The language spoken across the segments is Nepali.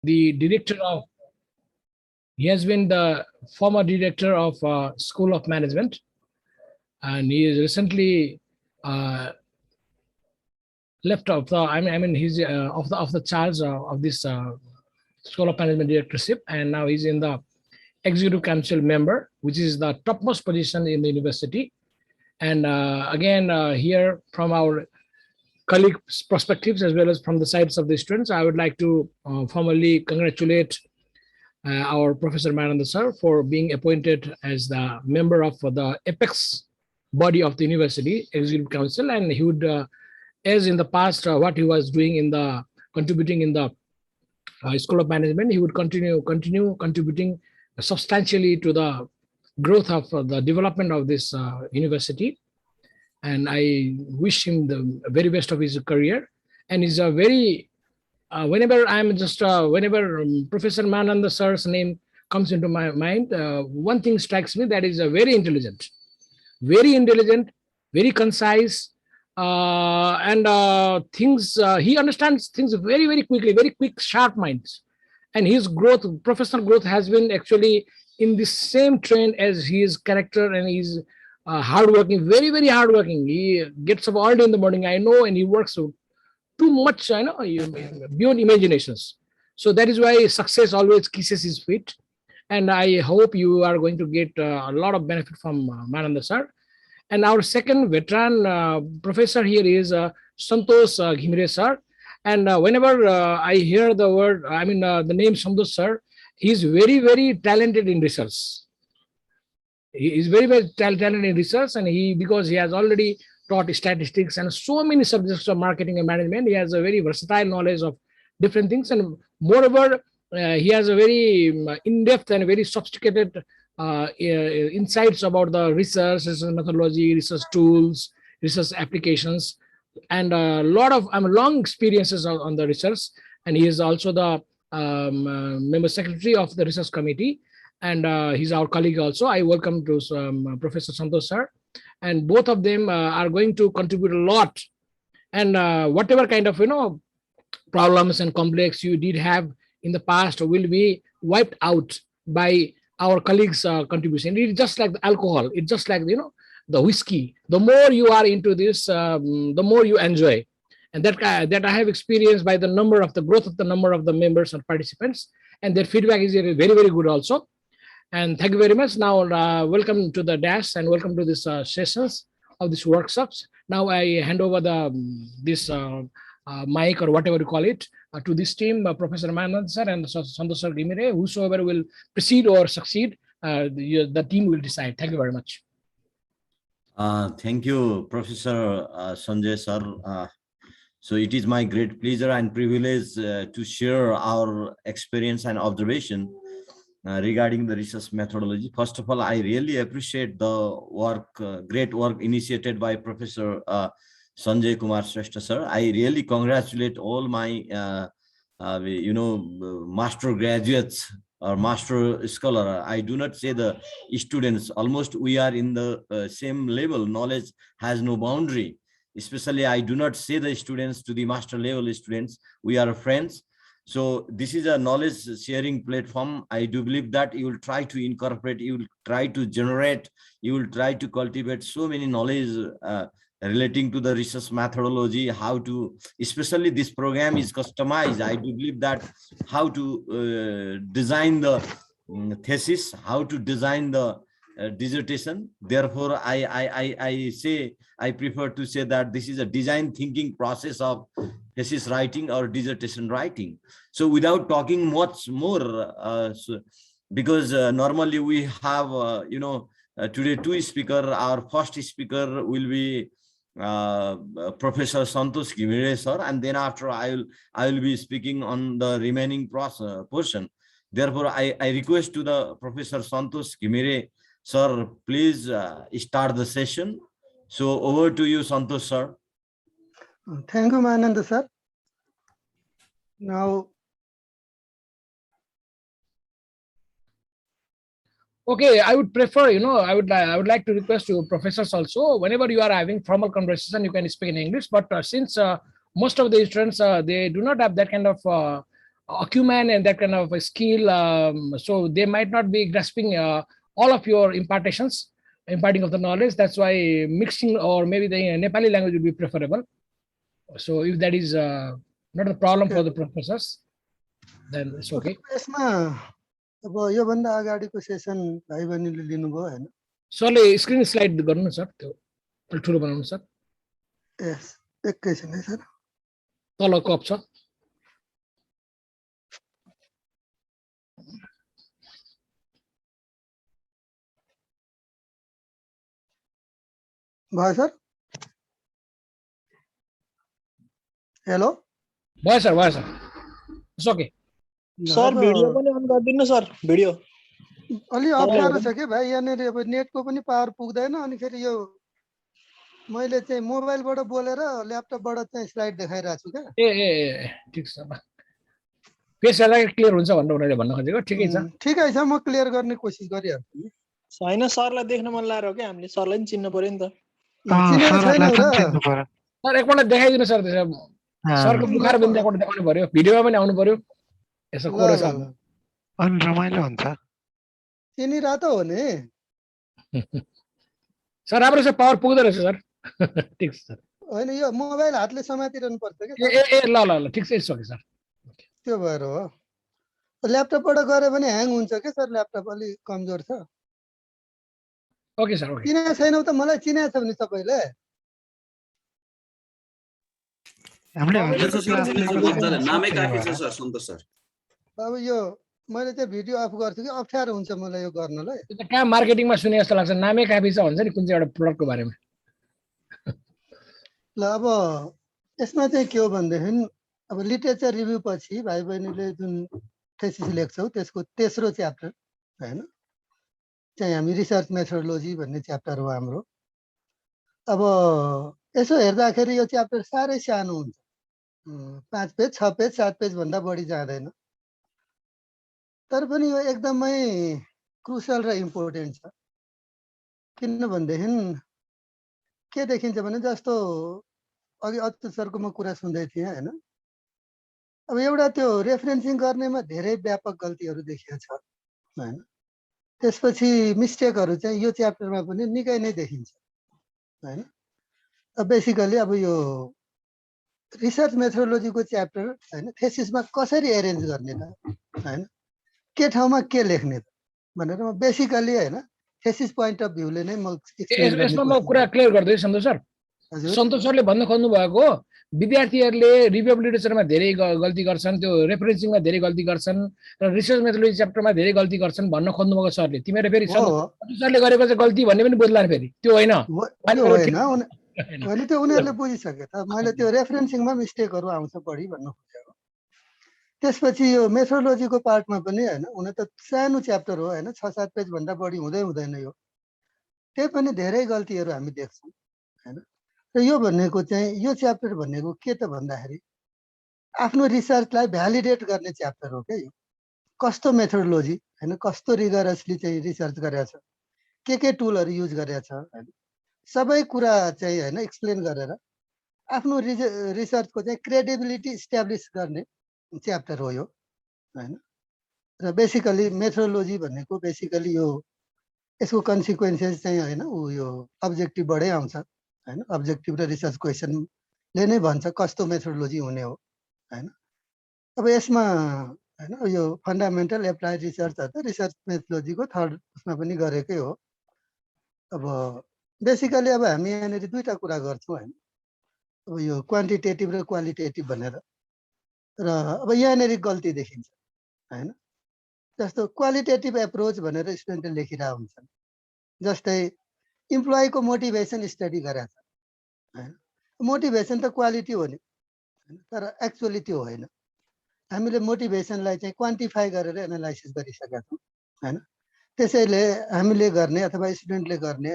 the director of, he has been the former director of School of Management, and he is recently uh, left of the, I mean he's of the charge of this School of Management directorship, and now he's in the executive council member, which is the topmost position in the university. And again, here from our colleague perspectives as well as from the sides of the students, I would like to formally congratulate our Professor Mayananda sir for being appointed as the member of the apex body of the university executive council. And he would, as in the past, what he was doing in the contributing in the School of Management, he would continue contributing substantially to the growth of the development of this university. And I wish him the very best of his career. And he's a very, whenever Professor Mananda sir's name comes into my mind, one thing strikes me, that is a very intelligent, very concise, and things, he understands things very quickly, very quick, sharp minds. And his growth, professional growth, has been actually in the same trend as his character, and he's hardworking, very hardworking. He gets up all day in the morning, I know, and he works too much, I know, beyond imaginations. So that is why success always kisses his feet. And I hope you are going to get a lot of benefit from Mananda sir. And our second veteran professor here is Santosh Ghimire sir. And whenever I hear the word, the name Santosh sir, he is very talented in research. He is very talented in research, and because he has already taught statistics and so many subjects of marketing and management, he has a very versatile knowledge of different things. And moreover, he has a very in-depth and very sophisticated insights about the research methodology, research tools, research applications, and a lot of long experiences on the research. And he is also the member secretary of the research committee, and he's our colleague also. I welcome to Professor Santosh sir, and both of them are going to contribute a lot. And whatever kind of problems and complex you did have in the past will be wiped out by our colleagues' contribution. It's just like the alcohol. It's just like the whiskey. The more you are into this, the more you enjoy. And that I have experienced by the growth of the number of the members and participants, and their feedback is very good also. And thank you very much. Now, welcome to the DAS and welcome to this sessions of these workshops. Now I hand over this mic, or whatever you call it, to this team, Professor Mayananda sir and Santosh sir Ghimire. Whosoever will proceed or succeed, the team will decide. Thank you very much. Thank you, Professor Sanjay sir. So it is my great pleasure and privilege to share our experience and observation regarding the research methodology. First of all, I really appreciate the work, great work initiated by Professor Sanjay Kumar Shrestha sir. I really congratulate all my, master graduates or master scholar. I do not say the students. Almost we are in the same level. Knowledge has no boundary. Especially, I do not say the students to the master level students. We are friends. So this is a knowledge sharing platform. I do believe that you will try to incorporate, you will try to generate, you will try to cultivate so many knowledge relating to the research methodology, how to, especially this program is customized. I do believe that how to design the thesis, how to design the dissertation. Therefore, I prefer to say that this is a design thinking process of thesis writing or dissertation writing. So without talking much more, because normally we have, today two speakers. Our first speaker will be Professor Santosh Ghimire sir, and then after I will be speaking on the remaining portion. Therefore, I request to the Professor Santosh Ghimire sir, please start the session. So over to you, Santosh sir. Thank you, Mayananda sir. Now, okay, I would prefer, I would like to request you, professors, also, whenever you are having formal conversation, you can speak in English. But since most of the students, they do not have that kind of acumen and that kind of a skill. So they might not be grasping all of your imparting of the knowledge. That's why mixing or maybe the Nepali language would be preferable. So if that is not a problem for the professors, then it's okay. यसमा अब योभन्दा अगाडिको सेसन भाइ बहिनीले लिनुभयो हैन? सरले स्क्रिन स्लाइड गर्नु सर, त्यो अलि ठुलो बनाउनु सर, यस एकैछिन है सर। तल कप छ। भयो सर? हेलो भयो सर, भयो sir, it's okay. Sir video पनि अन गरिदिनु सर, भिडियो अलि अप्ठ्यारो छ के भाइ, यहाँनिर अब नेटको पनि पावर पुग्दैन। अनि फेरि यो मैले चाहिँ मोबाइलबाट बोलेर ल्यापटपबाट चाहिँ स्लाइड देखाइरहेको छु क्या। ए ठिक छ, पेस गर्दा क्लियर हुन्छ भनेर उनीहरूले भन्न खोजेको। ठिकै छ, ठिकै छ, म क्लियर गर्ने कोसिस गरिहाल्छु नि। होइन सरलाई देख्न मन लागेर हो कि हामीले, सरलाई नि चिन्नु पर्यो नि त। चिनेको छैनौ र? सर एकपल्ट देखाइदिनु सर, सरको मुखार पनि देखाउनु पर्यो, भिडियोमा पनि आउनु पर्यो। यसो को रहेछ अनि रमाइलो हुन्छ। चिनिरहेको त हो नि सर, राम्रो छ, पावर पुग्दो रहेछ सर। ठिक छ सर। होइन यो मोबाइल हातले समातिरहनु पर्छ कि। ए ल ल ल, ठिक छ, इट्स ओके सर। त्यो भएर हो, ल्यापटपबाट गऱ्यो भने ह्याङ हुन्छ क्या सर, ल्यापटप अलि कमजोर छ। Okay sir, okay. चिनेको छैनौ त? मलाई चिनेको छ भने तपाईँले नामै काफी छ सर, सन्तोष सर। अब यो मैले चाहिँ भिडियो अफ गर्छु कि अप्ठ्यारो हुन्छ मलाई यो गर्नलाई। त्यो त कहाँ मार्केटिङमा सुने जस्तो लाग्छ, नामै काफी छ भन्छ नि कुन चाहिँ एउटा प्रोडक्टको बारेमा। ल अब यसमा चाहिँ के हो भनेदेखि, अब लिटरेचर रिभ्यू पछि भाइ बहिनीले जुन थेसिस लेख्छौँ त्यसको तेस्रो च्याप्टर होइन चाहिँ हामी रिसर्च मेथोडोलोजी भन्ने च्याप्टर हो हाम्रो। अब यसो हेर्दाखेरि यो च्याप्टर साह्रै सानो हुन्छ, 5 पेज 6 पेज 7 पेज भन्दा बढी जाँदैन। तर पनि यो एकदमै क्रुसियल र इम्पोर्टेन्ट छ। किनभनेदेखि के देखिन्छ भने, जस्तो अघि अच्युत सरको म कुरा सुन्दै थिएँ होइन, अब एउटा त्यो रेफरेन्सिङ गर्नेमा धेरै व्यापक गल्तीहरू देखिएको छ होइन। त्यसपछि मिस्टेकहरू चाहिँ यो च्याप्टरमा पनि निकै नै देखिन्छ होइन। अब बेसिकली अब यो रिसर्च मेथोडोलोजीको च्याप्टर होइन, थेसिसमा कसरी एरेन्ज गर्ने त होइन, के ठाउँमा के लेख्ने त भनेर म बेसिकली होइन थेसिस पोइन्ट अफ भ्यूले नै म यसमा म कुरा क्लियर गर्दैछु सन्तोष सर। हजुर सन्तोष सरले भन्न खोज्नु भएको विद्यार्थीहरूले रिभ्यू अफ लिटरेचरमा धेरै गल्ती गर्छन्, त्यो रेफरेन्सिङमा धेरै गल्ती गर्छन् र रिसर्च मेथोडोलोजी च्याप्टरमा धेरै गल्ती गर्छन् भन्न खोज्नु भएको सरले। तिमीहरू फेरि सन्तोष सरले गरेको चाहिँ गल्ती भन्ने पनि बुझ्ला नि फेरि, त्यो होइन होइन त्यो उनीहरूले बुझिसके त। मैले त्यो रेफरेन्सिङमा मिस्टेकहरू आउँछ बढी भन्नु खोजेको। त्यसपछि यो मेथोडोलोजीको पार्टमा पनि होइन, हुन त सानो च्याप्टर हो होइन, 6-7 पेज भन्दा बढी हुँदैन यो, त्यही पनि धेरै गल्तीहरू हामी देख्छौँ होइन। र यो भनेको चाहिँ यो च्याप्टर भनेको के त भन्दाखेरि आफ्नो रिसर्चलाई भ्यालिडेट गर्ने च्याप्टर हो क्या यो। कस्तो मेथोडोलोजी होइन, कस्तो रिगरसली चाहिँ रिसर्च गरेछ, के टुलहरू युज गरेछ होइन, सबै कुरा चाहिँ होइन एक्सप्लेन गरेर आफ्नो रिसर्चको चाहिँ क्रेडिबिलिटी इस्ट्याब्लिस गर्ने च्याप्टर हो यो होइन। र बेसिकली मेथोडोलोजी भनेको बेसिकली यो यसको कन्सिक्वेन्सेस चाहिँ होइन यो अब्जेक्टिभबाटै आउँछ होइन। अब्जेक्टिभ र रिसर्च क्वेसनले नै भन्छ कस्तो मेथोडोलोजी हुने हो होइन। अब यसमा होइन यो फन्डामेन्टल एप्लाइड रिसर्च त रिसर्च मेथोडोलोजीको थर्ड उसमा पनि गरेकै हो। अब बेसिकली अब हामी यहाँनिर दुईवटा कुरा गर्छौँ होइन, अब यो क्वान्टिटेटिभ र क्वालिटेटिभ भनेर। र अब यहाँनिर गल्ती देखिन्छ होइन। जस्तो क्वालिटेटिभ एप्रोच भनेर स्टुडेन्टले लेखिरहेको हुन्छन्, जस्तै इम्प्लोइको मोटिभेसन स्टडी गरेछ होइन। मोटिभेसन त क्वालिटी हो नि, तर एक्चुअली त्यो होइन। हामीले मोटिभेसनलाई चाहिँ क्वान्टिफाई गरेर एनालाइसिस गरिसकेका छौँ होइन। त्यसैले हामीले गर्ने अथवा स्टुडेन्टले गर्ने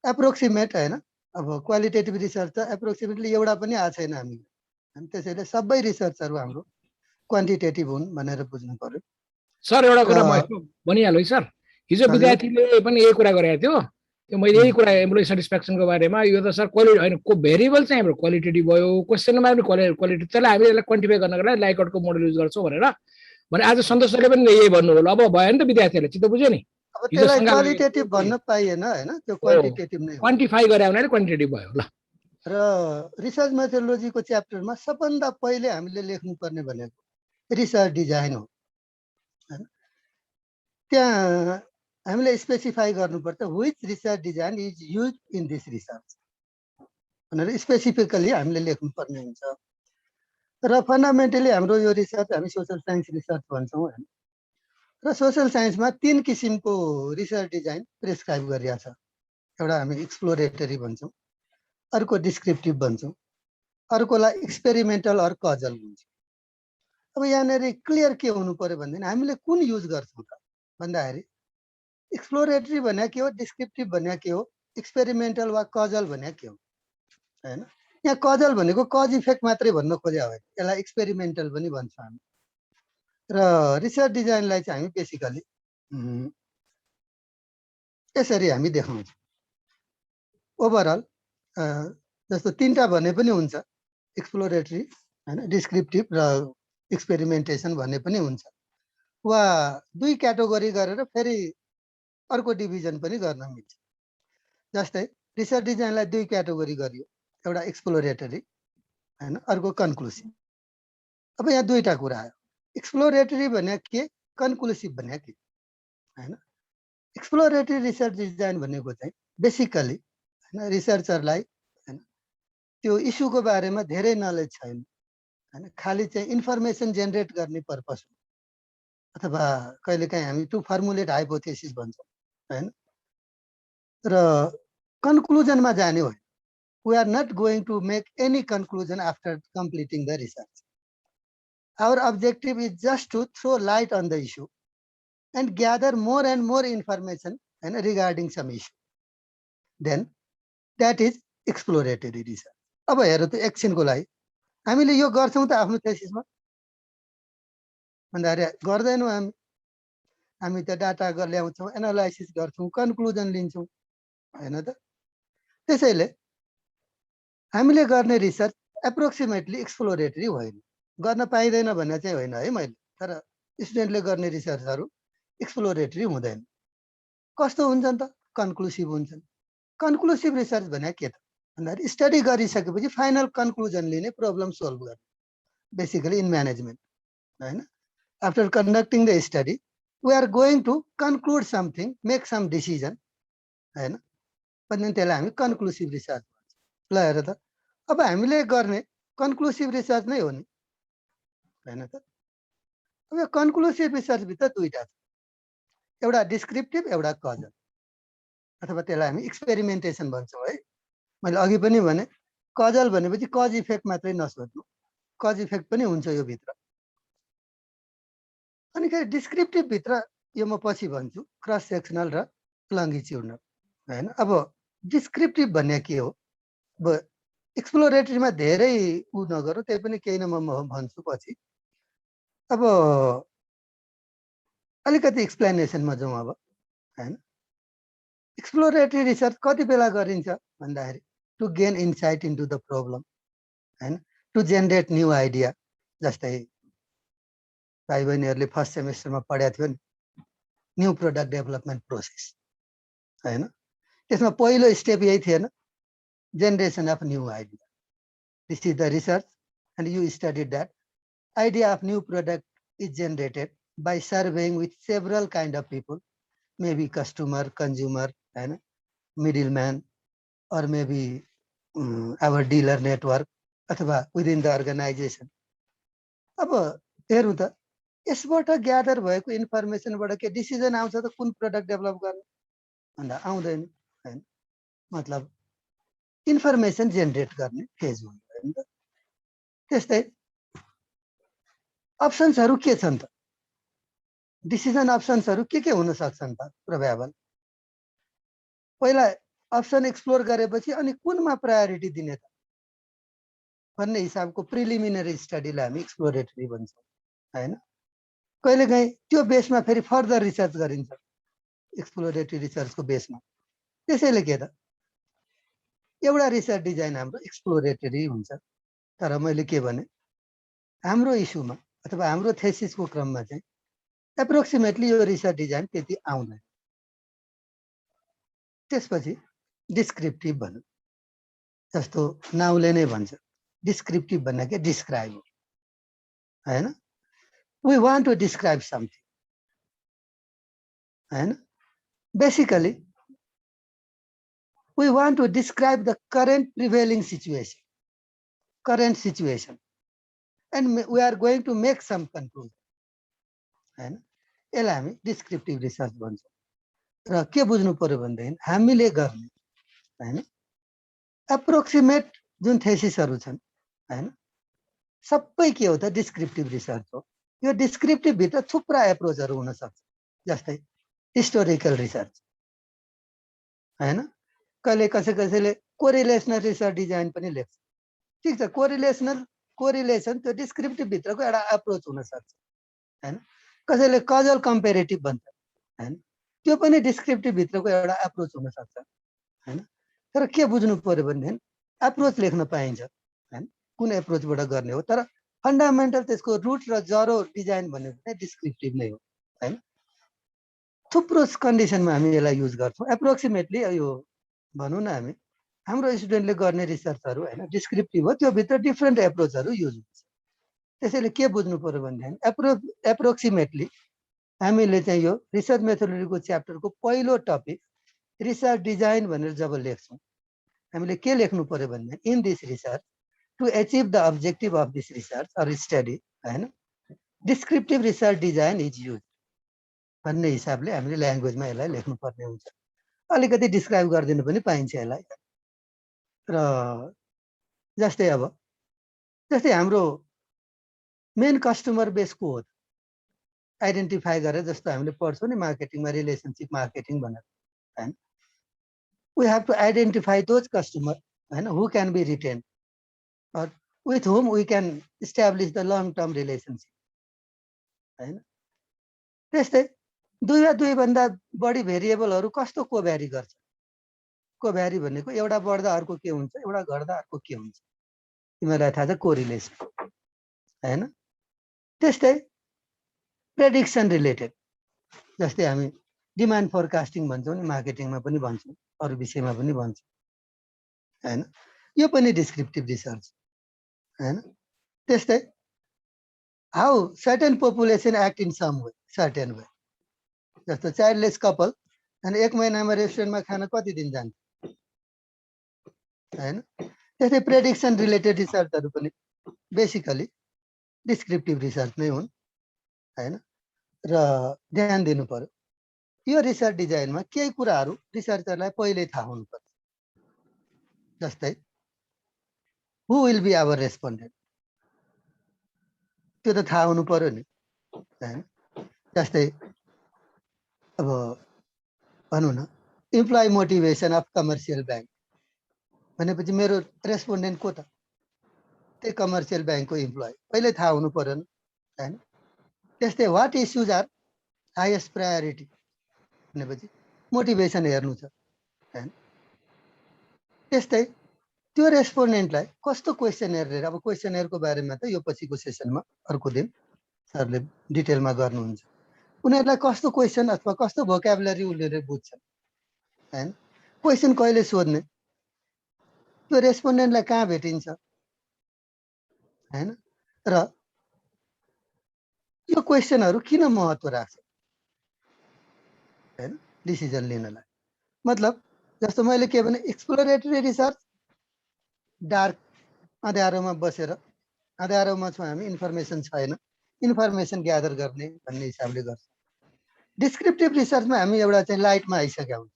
एप्रोक्सिमेट होइन। अब क्वालिटेटिभ रिसर्च त एप्रोक्सिमेटली एउटा पनि आएको छैन हामीले, त्यसैले सबै रिसर्चहरू हाम्रो क्वान्टिटेटिभ हुन् भनेर बुझ्नु पर्यो। सर एउटा कुरा म भनिहाल्छु है सर, हिजो विद्यार्थीले पनि यही कुरा गरेको थियो। त्यो मैले यही कुरा एम्प्लोइ सेटिस्फ्याक्सनको बारेमा यो त सर क्वालिटी होइन भेरिएबल चाहिँ हाम्रो क्वालिटेटिभ भयो क्वेसनमा पनि क्वालिटी त्यसलाई हामीले यसलाई क्वान्टिफाई गर्नको लागि लाइकआउटको मोडल युज गर्छौँ भने आज सन्तोष सरले पनि यही भन्नुभयो अब भयो नि त विद्यार्थीहरूले चित्त बुझ्यो नि अब त्यसलाई क्वालिटेटिभ भन्न पाइएन हैन त्यो क्वान्टिटेटिभ नै हो क्वान्टिफाई गरे भने क्वान्टिटेटिभ भयो ल र रिसर्च मेथोडोलोजीको च्याप्टरमा सबभन्दा पहिले हामीले लेख्नुपर्ने भनेको रिसर्च डिजाइन हो हैन त्यहाँ हामीले स्पेसिफाई गर्नुपर्छ which research design is use in this research भनेर स्पेसिफिकली हामीले लेख्नुपर्ने हुन्छ र फन्डामेन्टली हाम्रो यो रिसर्च हामी सोशल साइन्स रिसर्च भन्छौँ हैन र सोशल साइन्समा 3 किसिमको रिसर्च डिजाइन प्रेस्क्राइब गरिएको छ एउटा हामी एक्सप्लोरेटरी भन्छौँ अर्को डिस्क्रिप्टिभ भन्छौँ अर्कोलाई एक्सपेरिमेन्टल अर कजल भन्छौँ अब यहाँनिर क्लियर के हुनु पर्यो भन्दैन हामीले कुन युज गर्छौँ त भन्दाखेरि एक्सप्लोरेटरी भने के हो डिस्क्रिप्टिभ भने के हो एक्सपेरिमेन्टल वा कजल भने के हो हैन यहाँ कजल भनेको कज इफेक्ट मात्रै भन्न खोजे हो यसलाई एक्सपेरिमेन्टल पनि भन्छौँ हामी र रिसर्च डिजाइनलाई चाहिँ हामी बेसिकली यसरी हामी देखाउँछौँ ओभरअल जस्तो 3टा भने पनि हुन्छ एक्सप्लोरेटरी हैन डिस्क्रिप्टिभ र एक्सपेरिमेन्टेसन भने पनि हुन्छ वा 2 क्याटेगोरी गरेर फेरि अर्को डिभिजन पनि गर्न मिल्छ जस्तै रिसर्च डिजाइनलाई 2 क्याटेगोरी गरियो एउटा एक्सप्लोरेटरी हैन अर्को कन्क्लुसिभ अब यहाँ 2टा कुरा आयो एक्सप्लोरेटरी भने के कन्क्लुसिभ भने के हैन एक्सप्लोरेटरी रिसर्च डिजाइन भनेको चाहिँ बेसिकली हैन रिसर्चरलाई हैन त्यो इस्युको बारेमा धेरै नलेज छैन हैन खाली चाहिँ इन्फर्मेसन जेनेरेट गर्ने पर्पस हो अथवा कहिलेकाहीँ हामी टु फर्मुलेट हाइपोथेसिस भन्छौँ हैन र कन्क्लुजनमा जाने हो we are not going to make any conclusion after completing the research. Our objective is just to throw light on the issue and gather more and more information and regarding some issue. Then that is exploratory research. अब हेरौँ त एक्सनको लागि हामीले यो गर्छौँ त आफ्नो थेसिसमा भन्दाखेरि गर्दैनौँ हामी त डाटा ल्याउँछौँ एनालाइसिस गर्छौँ कन्क्लुजन लिन्छौँ हैन त त्यसैले हामीले गर्ने रिसर्च एप्रोक्सिमेटली एक्सप्लोरेटरी होइन गर्न पाइँदैन भन्ने चाहिँ होइन है मैले तर स्टुडेन्टले गर्ने रिसर्चहरू एक्सप्लोरेटरी हुँदैन कस्तो हुन्छन् त कन्क्लुसिभ हुन्छन् कन्क्लुसिभ रिसर्च भने के त भन्दाखेरि स्टडी गरिसकेपछि फाइनल कन्क्लुजन लिने प्रब्लम सल्भ गर्ने बेसिकली इन म्यानेजमेन्ट हैन after conducting the study we are going to conclude something make some decision हैन भन्ने त्यसलाई हामी कन्क्लुसिभ रिसर्च ल हेर त अब हामीले गर्ने कन्क्लुसिभ रिसर्च नै हो नि हैन त अब यो कन्क्लुसिभ रिसर्च भित्र 2टा छ एउटा डिस्क्रिप्टिभ एउटा कजल अथवा त्यसलाई हामी एक्सपेरिमेन्टेसन भन्छौँ है मैले अघि पनि भने कजल भनेपछि कज इफेक्ट मात्रै नसोध्नु कज इफेक्ट पनि हुन्छ यो भित्र अनि के डिस्क्रिप्टिभ भित्र यो म पछि भन्छु क्रस सेक्सनल र लङ्गिट्युडनल हैन अब डिस्क्रिप्टिभ भन्ने के हो अब एक्सप्लोरेटरीमा धेरै उ नगरौँ त्यही पनि केही न म भन्छु पछि अब अलिकति एक्सप्लेनेसनमा जाउँ अब हैन एक्सप्लोरेटरी रिसर्च कति बेला गरिन्छ भन्दाखेरि to gain insight into the problem हैन टु जेनेरेट न्यू आइडिया जस्तै भाइ बहिनीहरूले फर्स्ट सेमेस्टरमा पढाएको थियो नि न्यू प्रोडक्ट डेभलपमेन्ट प्रोसेस हैन त्यसमा पहिलो स्टेप यही थिएन generation of new idea. This is the research and you studied that. Idea of new product is generated by surveying with several kind of people, maybe customer, consumer, and middleman, or maybe our dealer network, अथवा within the organization. अब हेरौँ त यसबाट ग्यादर भएको इन्फर्मेसनबाट के डिसिजन आउँछ त कुन प्रोडक्ट डेभलप गर्ने भन्दा आउँदैन हैन मतलब इन्फर्मेसन जेनेरेट गर्ने फेज हो हैन त त्यस्तै अप्सन्सहरू के छन् त डिसिजन अप्सन्सहरू के हुन सक्छन् त प्रोबेबल पहिला अप्सन एक्सप्लोर गरेपछि अनि कुनमा प्रायोरिटी दिने त भन्ने हिसाबको प्रिलिमिनरी स्टडीलाई हामी एक्सप्लोरेटरी भन्छौँ हैन कहिलेकाहीँ त्यो बेसमा फेरि फर्दर रिसर्च गरिन्छ एक्सप्लोरेटरी रिसर्चको बेसमा त्यसैले के त एउटा रिसर्च डिजाइन हाम्रो एक्सप्लोरेटरी हुन्छ, तर मैले के भने हाम्रो इस्युमा अथवा हाम्रो थेसिसको क्रममा चाहिँ एप्रोक्सिमेटली यो रिसर्च डिजाइन त्यति आउँदैन। त्यसपछि डिस्क्रिप्टिभ भनौँ, जस्तो नाउँले नै भन्छ डिस्क्रिप्टिभ भनेको डिस्क्राइब हो हैन। We want to describe something हैन। Basically we want to describe the current prevailing situation, and we are going to make some conclusion हैन। यसलाई हामी डिस्क्रिप्टिभ रिसर्च भन्छौँ। र के बुझ्नु पर्यो भनेदेखि हामीले गर्ने हैन एप्रोक्सिमेट जुन थेसिसहरू छन् हैन, सबै के हो त डिस्क्रिप्टिभ रिसर्च हो। यो डिस्क्रिप्टिभ भित्र थुप्रा एप्रोचहरू हुन सक्छ, जस्तै हिस्टोरिकल रिसर्च हैन। कहिले कसैले कोरिलेसनल रिसर्च डिजाइन पनि लेख्छ। ठिक छ, कोरिलेसन त्यो डिस्क्रिप्टिभ भित्रको एउटा एप्रोच हुन सक्छ हैन। कसैले कजल कम्पेरेटिभ भन्छ हैन, त्यो पनि डिस्क्रिप्टिभ भित्रको एउटा एप्रोच हुन सक्छ हैन। तर के बुझ्नु पर्यो भनेदेखि एप्रोच लेख्न पाइन्छ हैन, कुन एप्रोचबाट गर्ने हो, तर फन्डामेन्टल त्यसको रुट र जरो डिजाइन भनेको चाहिँ डिस्क्रिप्टिभ नै हो हैन। थुप्रो कन्डिसनमा हामी यसलाई युज गर्छौँ। एप्रोक्सिमेटली यो भनौँ न हामी हाम्रो स्टुडेन्टले गर्ने रिसर्चहरू हैन डिस्क्रिप्टिभ हो, त्यो भित्र डिफ्रेन्ट एप्रोचहरू युज हुन्छ। त्यसैले के बुझ्नु पर्यो भनेदेखि एप्रोक्सिमेटली हामीले चाहिँ यो रिसर्च मेथोडोलोजीको च्याप्टरको पहिलो टपिक रिसर्च डिजाइन भनेर जब लेख्छौँ, हामीले के लेख्नु पर्यो भनेदेखि in this research to achieve the objective of this research or study हैन descriptive research design is use भन्ने हिसाबले हामीले ल्याङ्ग्वेजमा यसलाई लेख्नुपर्ने हुन्छ। अलिकति डिस्क्राइब गरिदिनु पनि पाइन्छ यसलाई। र जस्तै हाम्रो मेन कस्टमर बेस को हो आइडेन्टिफाई गरेर, जस्तो हामीले पढ्छौँ नि मार्केटिङमा रिलेसनसिप मार्केटिङ भनेर हैन। We have to identify those customer हैन who can be retain or with whom we can establish the long term relationship हैन। त्यस्तै दुई वा दुईभन्दा बढी भेरिएबलहरू कस्तो कोभ्यारी गर्छ। कोभ्यारी भनेको एउटा बढ्दा अर्को के हुन्छ, एउटा घट्दा अर्को के हुन्छ, तिमीलाई थाहा छ कोरिलेसन हैन। त्यस्तै प्रेडिक्सन रिलेटेड, जस्तै हामी डिमान्ड फोरकास्टिङ भन्छौँ नि, मार्केटिङमा पनि भन्छौँ, अरू विषयमा पनि भन्छौँ हैन। यो पनि डिस्क्रिप्टिभ रिसर्च हैन। त्यस्तै how certain population act in some way certain way, जस्तो चाइल्डलेस कपल अनि 1 महिनामा रेस्टुरेन्टमा खान कति दिन जान्छ हैन। त्यस्तै प्रेडिक्सन रिलेटेड रिसर्चहरू पनि बेसिकली डिस्क्रिप्टिभ रिसर्च नै हुन् हैन। र ध्यान दिनु पर्यो यो रिसर्च डिजाइनमा केही कुराहरू रिसर्चरलाई पहिल्यै थाहा हुनुपर्छ, जस्तै हु विल बी आवर रेस्पोन्डेन्ट, त्यो त थाहा हुनु पर्यो नि हैन। जस्तै अब भनौँ न employee motivation of commercial bank भनेपछि मेरो रेस्पोन्डेन्ट को त, त्यही कमर्सियल ब्याङ्कको इम्प्लोइ, पहिल्यै थाहा हुनु पर्यो नि हैन। त्यस्तै what issues are highest priority भनेपछि मोटिभेसन हेर्नु छ हैन। त्यस्तै त्यो रेस्पोन्डेन्टलाई कस्तो क्वेसनहरु लिएर, अब क्वेसनहरुको बारेमा त यो पछिको सेसनमा अर्को दिन सरले डिटेलमा गर्नुहुन्छ, उनीहरुलाई कस्तो क्वेसन अथवा कस्तो भोक्याबुलरी उनीहरुले बुझ्छन् हैन। क्वेसन कहिले सोध्ने, त्यो रेस्पोन्डेन्टलाई कहाँ भेटिन्छ हैन, र यो क्वेसनहरु किन महत्त्व राख्छ हैन डिसिजन लिनलाई। मतलब जस्तो मैले के भने एक्सप्लोरेटरी रिसर्च डार्क अँध्यारोमा बसेर, अँध्यारोमा छौँ हामी, इन्फर्मेसन छैन, इन्फर्मेसन ग्यादर गर्ने भन्ने हिसाबले गर्छ। डिस्क्रिप्टिभ रिसर्चमा हामी एउटा चाहिँ लाइटमा आइसकेका हुन्छ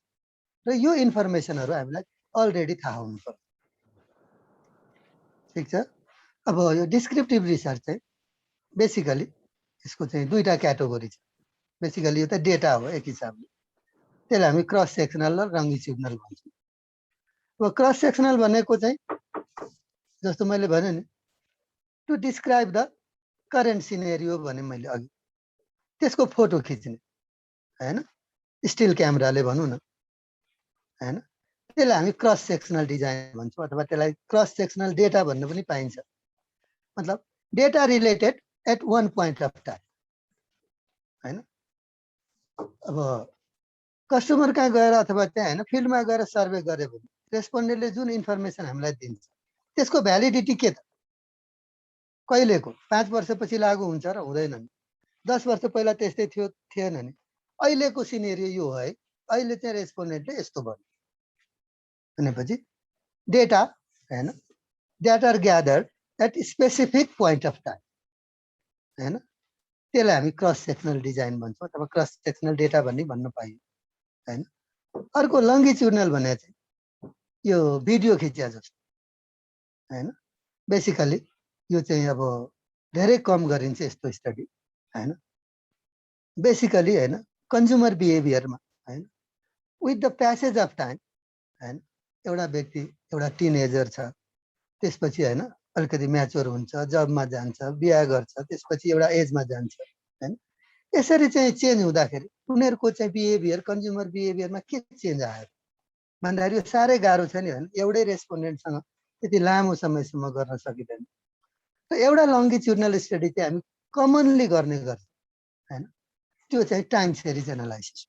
र यो इन्फर्मेसनहरु हामीलाई अलरेडी थाहा हुनुपर्छ। ठीक छ। अब यो डिस्क्रिप्टिभ रिसर्च चाहिँ बेसिकली यसको चाहिँ दुईटा क्याटेगोरी छ। बेसिकली यो त डेटा हो एक हिसाबले, त्यसलाई हामी क्रस सेक्सनल र लङ्गिट्युडनल भन्छौँ। अब क्रस सेक्सनल भनेको चाहिँ जस्तो मैले भने नि to describe the current scenario भने मैले अघि, त्यसको फोटो खिच्ने हैन, स्टिल क्यामेराले भनौँ न हैन त्यसलाई हामी क्रस सेक्सनल डिजाइन भन्छौँ अथवा त्यसलाई क्रस सेक्सनल डेटा भन्न पनि पाइन्छ मतलब data related at one point of time हैन अब कस्टमर कहाँ गएर अथवा त्यहाँ हैन फिल्डमा गएर सर्वे गरे भने रेस्पोन्डेन्टले जुन इन्फर्मेसन हामीलाई दिन्छ त्यसको भ्यालिडिटी के त कहिलेको 5 वर्षपछि लागू हुन्छ र हुँदैन नि 10 वर्ष पहिला त्यस्तै थियो थिएन नि अहिलेको सिनेरियो यो हो है अहिले चाहिँ रेस्पोन्डेन्टले यस्तो भन्यो भनेपछि डेटा हैन that are gathered at specific point of time हैन त्यसलाई हामी क्रस सेक्सनल डिजाइन भन्छौँ अथवा क्रस सेक्सनल डेटा भन्ने भन्न पाइयो हैन अर्को लङ्गिट्युडनल भने चाहिँ यो भिडियो खिचिया जस्तो हैन बेसिकली यो चाहिँ अब धेरै कम गरिन्छ यस्तो स्टडी हैन बेसिकली हैन कन्ज्युमर बिहेभियरमा हैन with the passage of time हैन एउटा व्यक्ति एउटा टिनेजर छ त्यसपछि हैन अलिकति म्याच्योर हुन्छ जबमा जान्छ बिहा गर्छ त्यसपछि एउटा एजमा जान्छ हैन यसरी चाहिँ चेन्ज हुँदाखेरि उनीहरूको चाहिँ बिहेभियर कन्ज्युमर बिहेभियरमा के चेन्ज आयो भन्दाखेरि यो साह्रै गाह्रो छ नि हैन एउटै रेस्पोन्डेन्टसँग त्यति लामो समयसम्म गर्न सकिँदैन र एउटा लङ्गिट्युडनल स्टडी चाहिँ हामी कमनली गर्ने गर्छौँ हैन त्यो चाहिँ टाइम सिरिज एनालाइसिस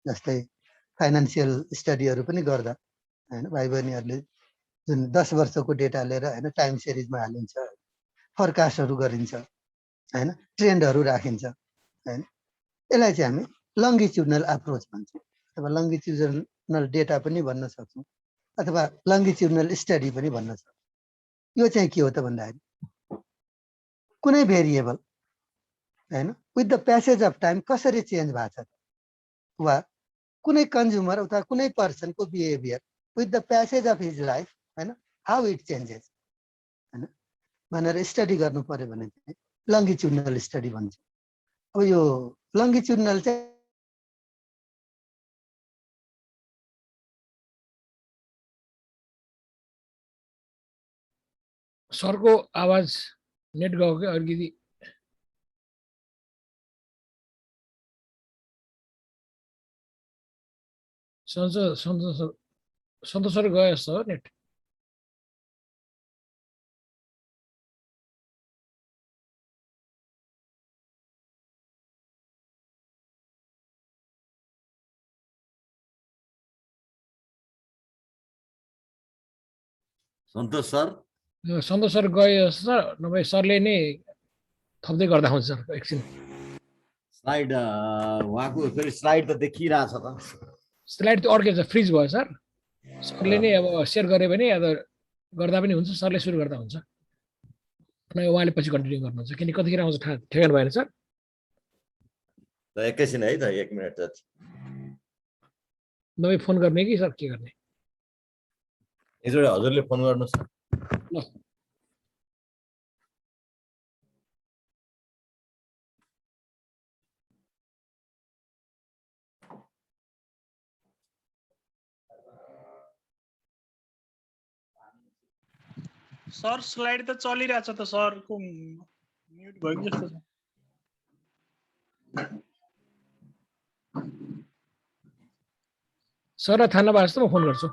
जस्तै फाइनान्सियल स्टडीहरू पनि गर्दा हैन भाइ बहिनीहरूले जुन 10 वर्षको डेटा लिएर हैन टाइम सिरिजमा हालिन्छ फोरकास्टहरू गरिन्छ हैन ट्रेन्डहरू राखिन्छ हैन यसलाई चाहिँ हामी लङ्गिट्युडनल अप्रोच भन्छौँ अथवा लङ्गिट्युडनल डेटा पनि भन्न सक्छौँ अथवा लङ्गिट्युडनल स्टडी पनि भन्न सक्छौँ यो चाहिँ के हो त भन्दाखेरि कुनै भेरिएबल हैन with the passage of time कसरी चेन्ज भएको छ वा कुनै कन्ज्युमर अथवा कुनै पर्सनको behaviour with the passage of his life हैन हाउ इट चेन्जेस हैन भनेर स्टडी गर्नु पर्यो भने चाहिँ लङ्गिट्युडनल स्टडी भन्छ अब यो लङ्गिट्युडनल चाहिँ सरको आवाज नेट गयो कि अलिकति सन्तोष सर गयो जस्तो हो नेट सन्तोष सर सन्तोष सर गयो जस्तो सर नभए सरले नै थप्दै गर्दा हुन्छ सर एकछिन स्लाइड उहाँको फेरि स्लाइड त देखिरहेछ त स्लाइड त्यो अर्कै छ फ्रिज भयो सर सरले नै अब सेयर गरे भने अब गर्दा पनि हुन्छ सरले सुरु गर्दा हुन्छ अनि उहाँले पछि कन्टिन्यू गर्नुहुन्छ किन कतिखेर आउँछ ठेगान भएन सर त एकैछिन है त 1 मिनेट जति नभए फोन गर्ने कि सर के गर्ने एकचोटि हजुरले फोन गर्नुहोस् ल सर स्लाइड त चलिरहेछ त सरको म्युट भयो कि जस्तो छ सरलाई थाहा नभए जस्तो म फोन गर्छु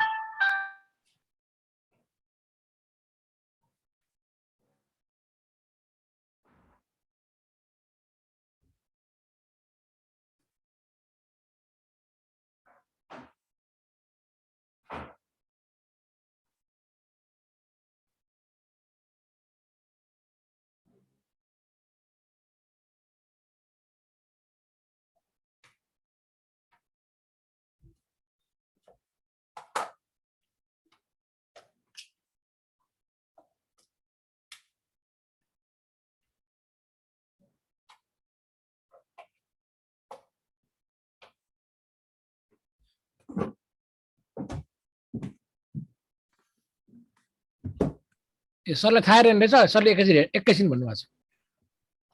ए सरलाई थाहा रहेन रहेछ सरले एकैछिन भन्नुभएको छ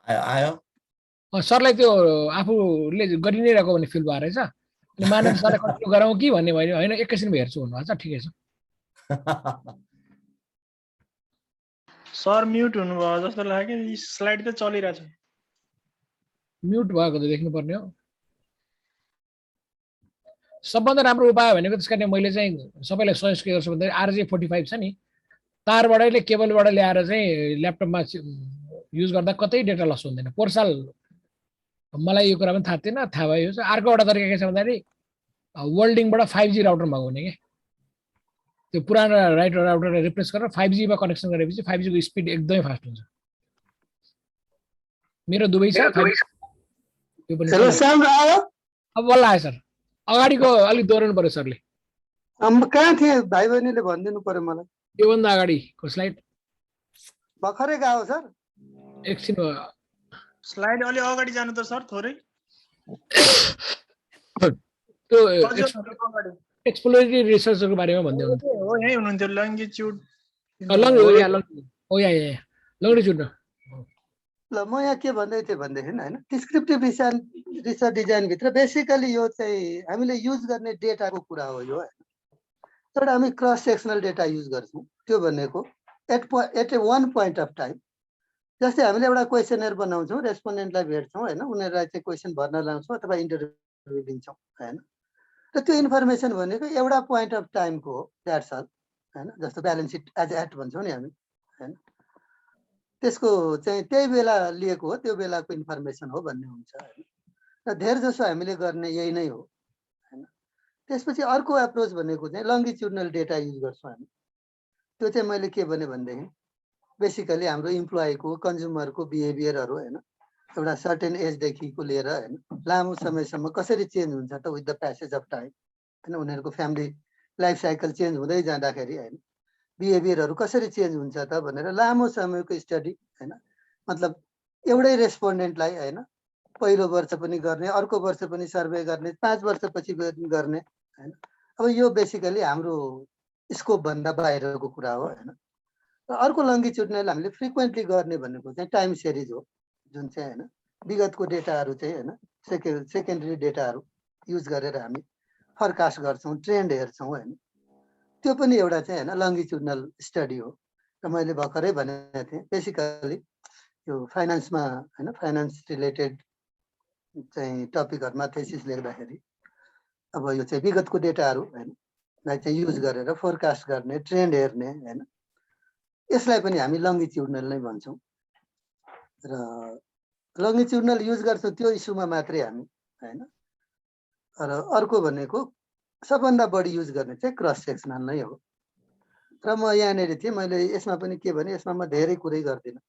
आयो सरलाई त्यो आफूले गरि नै रहेको भन्ने फिल भयो रहेछ अनि मानव सरलाई कन्टिन्यू गराउँ कि भन्ने भयो होइन एकैछिन हेर्छु भन्नुभएको छ ठिकै छ सर म्युट हुनुभयो जस्तो लाग्यो स्लाइड त चलिरहेछ म्युट भएको त देख्नुपर्ने हो सबभन्दा राम्रो उपाय भनेको त्यस कारण मैले चाहिँ सबैलाई सजेस्ट के गर्छु भन्दाखेरि RJ45 छ नि, तारबाटै केबलबाट ल्याएर चाहिँ ल्यापटपमा युज गर्दा कतै डेटा लस हुँदैन। पोहोर साल मलाई यो कुरा पनि थाहा थिएन, थाहा भयो। अर्को एउटा तरिका के छ भन्दाखेरि वर्ल्डिङबाट 5G राउटर मगाउने के, त्यो पुरानो राउटरलाई रिप्लेस गरेर 5G मा कनेक्सन गरेपछि 5G को स्पिड एकदमै फास्ट हुन्छ। मेरो दुवै छ। त्यो पनि हेलो श्याम आयो? अब बल्ल आयो सर, अगाडिको अलिक दोहोऱ्याउनु पर्यो सरले। कहाँ थिए भाइ बहिनीले भनिदिनु पर्यो मलाई। योभन्दा अगाडिको स्लाइड भर्खरै गयो सर। एकछिन स्लाइड अलि अगाडि जानु त सर थोरै। त्यो अगाडि एक्सप्लोरेटरी रिसर्चको बारेमा भन्दै हुनुहुन्थ्यो। हो यही हुनुहुन्थ्यो लङ्गिट्युड लङ्गिट्युड ल म यहाँ के भन्दै थिएँ भनेदेखि होइन, डिस्क्रिप्टिभ रिसर्च डिजाइनभित्र बेसिकली यो चाहिँ हामीले युज गर्ने डेटाको कुरा हो यो होइन। एउटा हामी क्रस सेक्सनल डेटा युज गर्छौँ, त्यो भनेको at a one point of time. जस्तै हामीले एउटा क्वेसनर बनाउँछौँ, रेस्पोन्डेन्टलाई भेट्छौँ होइन, उनीहरूलाई चाहिँ क्वेसन भर्न लाउँछौँ अथवा इन्टरभ्यू लिन्छौँ होइन। र त्यो इन्फर्मेसन भनेको एउटा पोइन्ट अफ टाइमको हो, द्याट्स अल होइन। जस्तो ब्यालेन्स सिट एज एट भन्छौँ नि हामी होइन, त्यसको चाहिँ त्यही बेला लिएको हो, त्यो बेलाको इन्फर्मेसन हो भन्ने हुन्छ होइन। र धेर जसो हामीले गर्ने यही नै हो होइन। त्यसपछि अर्को एप्रोच भनेको चाहिँ लङ्गिट्युडनल डेटा युज गर्छौँ हामी। त्यो चाहिँ मैले के भने भनेदेखि बेसिकली हाम्रो इम्प्लोइको कन्ज्युमरको बिहेभियरहरू होइन, एउटा सर्टेन एजदेखिको लिएर होइन लामो समयसम्म कसरी चेन्ज हुन्छ त with the passage of time होइन। उनीहरूको फ्यामिली लाइफ साइकल चेन्ज हुँदै जाँदाखेरि होइन बिहेभियरहरू कसरी चेन्ज हुन्छ त भनेर लामो समयको स्टडी होइन। मतलब एउटै रेस्पोन्डेन्टलाई होइन पहिलो वर्ष पनि गर्ने, अर्को वर्ष पनि सर्वे गर्ने, 5 वर्षपछि गर्ने होइन। अब यो बेसिकली हाम्रो स्कोपभन्दा बाहिरको कुरा हो होइन। र अर्को लङ्गिट्युडनल हामीले फ्रिक्वेन्टली गर्ने भनेको चाहिँ टाइम सिरिज हो, जुन चाहिँ होइन विगतको डेटाहरू चाहिँ होइन सेकेन्डरी डेटाहरू युज गरेर हामी फरकास्ट गर्छौँ, ट्रेन्ड हेर्छौँ होइन। त्यो पनि एउटा चाहिँ होइन लङ्गिट्युडनल स्टडी हो। र मैले भर्खरै भनेको थिएँ बेसिकली यो फाइनेन्समा होइन, फाइनेन्स रिलेटेड चाहिँ टपिकहरूमा थेसिस लेख्दाखेरि अब यो चाहिँ विगतको डेटाहरू होइन चाहिँ युज गरेर फोरकास्ट गर्ने, ट्रेन्ड हेर्ने होइन, यसलाई पनि हामी लङ्गिट्युडनल नै भन्छौँ। र लङ्गिट्युडनल युज गर्छौँ त्यो इस्युमा मात्रै हामी होइन। र अर्को भनेको सबभन्दा बढी युज गर्ने चाहिँ क्रस सेक्सनल नै हो। र म यहाँनिर थिएँ, मैले यसमा पनि के भने यसमा म धेरै कुरै गर्दिनँ,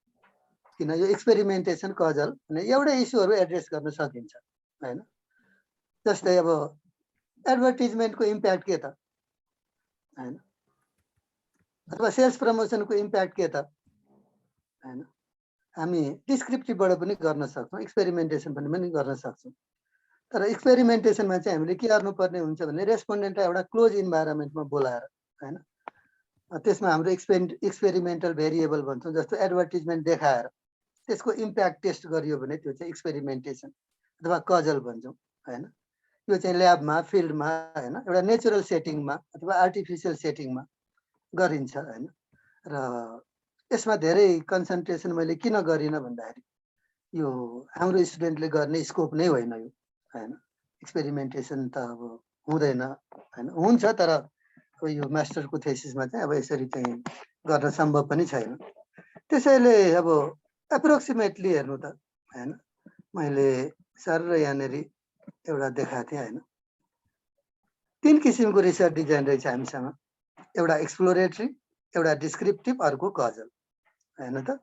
किन यो एक्सपेरिमेन्टेसन कजल भने एउटै इस्युहरू एड्रेस गर्न सकिन्छ होइन। जस्तै अब एडभर्टिजमेन्टको इम्प्याक्ट के त होइन, अथवा सेल्स प्रमोसनको इम्प्याक्ट के त होइन। हामी डिस्क्रिप्टिभबाट पनि गर्न सक्छौँ, एक्सपेरिमेन्टेसन पनि गर्न सक्छौँ। तर एक्सपेरिमेन्टेसनमा चाहिँ हामीले के गर्नुपर्ने हुन्छ भने रेस्पोन्डेन्टलाई एउटा क्लोज इन्भाइरोमेन्टमा बोलाएर होइन त्यसमा हाम्रो एक्सपेरिमेन्टल भेरिएबल भन्छौँ, जस्तो एडभर्टिजमेन्ट देखाएर त्यसको इम्प्याक्ट टेस्ट गरियो भने त्यो चाहिँ एक्सपेरिमेन्टेसन अथवा कजल भन्छौँ होइन। यो चाहिँ ल्याबमा, फिल्डमा होइन एउटा नेचुरल सेटिङमा अथवा आर्टिफिसियल सेटिङमा गरिन्छ होइन। र यसमा धेरै कन्सन्ट्रेसन मैले किन गरिनँ भन्दाखेरि यो हाम्रो स्टुडेन्टले गर्ने स्कोप नै होइन यो होइन। एक्सपेरिमेन्टेसन त अब हुँदैन होइन, हुन्छ तर अब यो मास्टरको थेसिसमा चाहिँ अब यसरी चाहिँ गर्न सम्भव पनि छैन। त्यसैले अब एप्रोक्सिमेटली हेर्नु त होइन, मैले सर र यहाँनिर एउटा देखाएको थिएँ होइन। 3 किसिमको रिसर्च डिजाइन रहेछ हामीसँग, एउटा एक्सप्लोरेटरी, एउटा डिस्क्रिप्टिभ, अर्को कजल होइन त।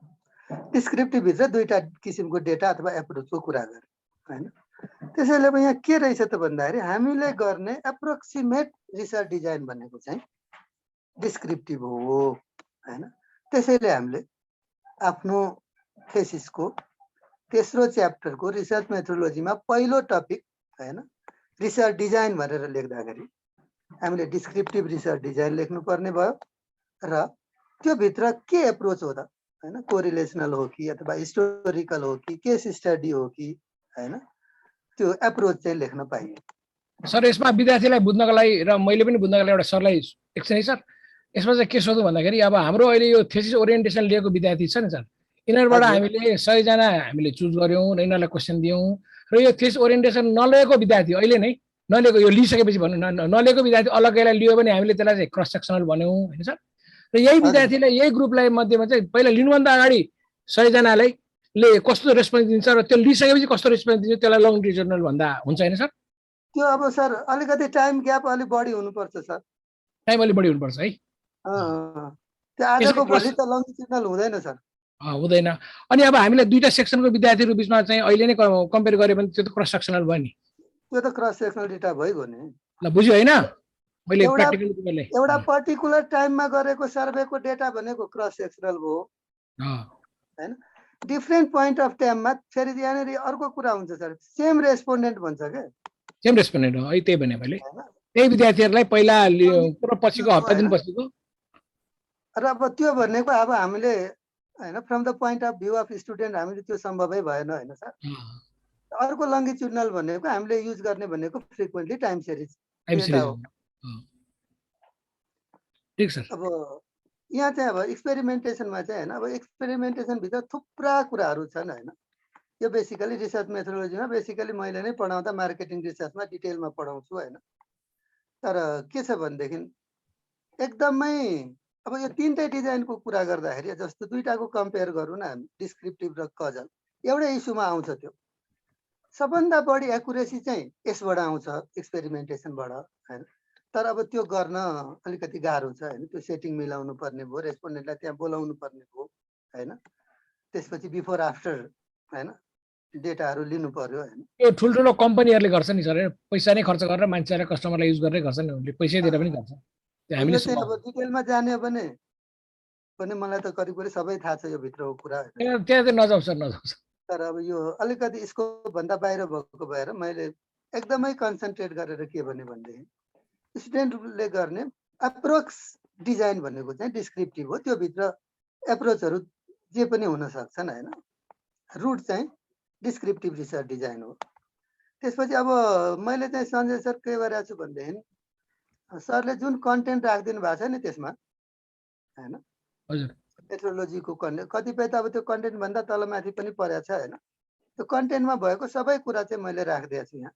डिस्क्रिप्टिभ भित्र 2टा किसिमको डेटा अथवा एप्रोचको कुरा गरेँ होइन। त्यसैले अब यहाँ के रहेछ त भन्दाखेरि हामीले गर्ने एप्रोक्सिमेट रिसर्च डिजाइन भनेको चाहिँ डिस्क्रिप्टिभ हो होइन। त्यसैले हामीले आफ्नो थेसिसको तेस्रो च्याप्टरको रिसर्च मेथोडोलोजीमा पहिलो टपिक होइन रिसर्च डिजाइन भनेर लेख्दाखेरि हामीले डिस्क्रिप्टिभ रिसर्च डिजाइन लेख्नुपर्ने भयो। र त्यो भित्र के एप्रोच हो त होइन, कोरिलेसनल हो कि अथवा हिस्टोरिकल हो कि केस स्टडी हो कि होइन, त्यो एप्रोच चाहिँ लेख्न पाइयो। सर यसमा विद्यार्थीलाई बुझ्नको लागि र मैले पनि बुझ्नको लागि एउटा सरलाई एकछिन सर यसमा चाहिँ के सोधौँ भन्दाखेरि अब हाम्रो अहिले यो थेसिस ओरिएन्टेसन लिएको विद्यार्थी छ नि सर, यिनीहरूबाट हामीले 100 जना हामीले चुज गऱ्यौँ र यिनीहरूलाई क्वेसन दियौँ। र यो थेसिस ओरिएन्टेसन नलिएको विद्यार्थी अहिले नै नलिएको यो लिइसकेपछि भन्नु नलिएको विद्यार्थी अलग्गैलाई लियो भने हामीले त्यसलाई चाहिँ क्रस सेक्सनल भन्यौँ होइन सर। र यही विद्यार्थीलाई यही ग्रुपलाई मध्येमा चाहिँ पहिला लिनुभन्दा अगाडि 100 जनालाई ले कस्तो रेस्पोन्स दिन्छ र त्यो लिइसकेपछि कस्तो रेस्पोन्स दिन्छ त्यसलाई लङ्गिट्युडनल भन्दा हुन्छ होइन सर? त्यो अब सर अलिकति टाइम ग्याप अलिक बढी हुनुपर्छ सर। टाइम अलिक बढी हुनुपर्छ है। त्यो आजको भोलि त लङ्गिट्युडनल हुँदैन सर। हुँदैन। अनि अब हामीले दुईटा सेक्सनको विद्यार्थीहरू बिचमा चाहिँ अहिले नै कम्पेयर गर्यो भने त्यो त क्रस सेक्सनल भयो नि। त्यो त क्रस सेक्सनल डेटा भइगयो नि। ल बुझ्यो होइन? मैले प्र्याक्टिकली एउटा पर्टिकुलर टाइममा गरेको सर्वेको डेटा भनेको क्रस सेक्सनल भयो हैन। डिफ्रेन्ट पोइन्ट अफ टाइममा फेरि यहाँनिर अर्को कुरा हुन्छ सर, सेम रेस्पोन्डेन्ट भन्छ क्या। सेम रेस्पोन्डेन्ट हो है, त्यही भने मैले त्यही विद्यार्थीहरूलाई पहिला पछिको हप्ता दिन पछिको। र अब त्यो भनेको अब हामीले हैन from the point of view of student हामीले त्यो सम्भवै भएन होइन सर। अर्को लङ्गिट्युडनल भनेको हामीले युज गर्ने भनेको फ्रिक्वेन्टली टाइम सिरिज डेटा हो। ठीक सर। अब यहाँ चाहिँ अब एक्सपेरिमेन्टेसनमा चाहिँ हैन, अब एक्सपेरिमेन्टेसन भित्र थुप्रा कुराहरू छन् हैन। यो बेसिकली रिसर्च मेथोडोलोजीमा बेसिकली मैले नै पढाउँदा मार्केटिङ रिसर्चमा डिटेलमा पढाउँछु हैन। तर के छ भनेदेखि एकदमै अब यो तीनटै डिजाइनको कुरा गर्दाखेरि जस्तो दुईटाको कम्पेयर गरौँ न हामी, डिस्क्रिप्टिभ र कजल, एउटै इस्युमा आउँछ। त्यो सबभन्दा बढी एकुरेसी चाहिँ यसबाट आउँछ एक्सपेरिमेन्टेसनबाट हैन। तर अब त्यो गर्न अलिकति गाह्रो छ हैन। त्यो सेटिङ मिलाउनु पर्ने भयो, रेस्पोन्डेन्टलाई त्यहाँ बोलाउनु पर्ने भयो हैन। त्यसपछि बिफोर आफ्टर हैन डेटाहरू लिनु पर्यो हैन। यो ठुल्ठुलो कम्पनीहरूले गर्छ नि सर, पैसा नै खर्च गरेर मान्छेलाई कस्टमरलाई युज गरेर गर्छ नि, उनले पैसा दिएर पनि गर्छ। हामीले चाहिँ अब डिटेलमा जाने भने मलाई त करिब सबै थाहा छ यो भित्रको कुरा। त्यहाँ चाहिँ नजाउँ सर, नजाउँ। तर अब यो अलिकति यसको भन्दा बाहिर भएको भएर मैले एकदमै कन्सन्ट्रेट गरेर के भनेदेखि स्टुडेन्टले गर्ने एप्रोक्स डिजाइन भनेको चाहिँ डिस्क्रिप्टिभ हो। त्यो भित्र एप्रोचहरू जे पनि हुन सक्छन् हैन। रुट चाहिँ डिस्क्रिप्टिभ रिसर्च डिजाइन हो। त्यसपछि अब मैले चाहिँ सञ्जय सर के गरेको छु भनेदेखि सरले जुन कन्टेन्ट राखिदिनु भएको छ नि त्यसमा हैन, हजुर मेथोडोलोजीको कन्टेन्ट कतिपय त अब त्यो कन्टेन्ट भन्दा तलमाथि पनि परेको छ हैन। त्यो कन्टेन्टमा भएको सबै कुरा चाहिँ मैले राखिदिएको छु यहाँ।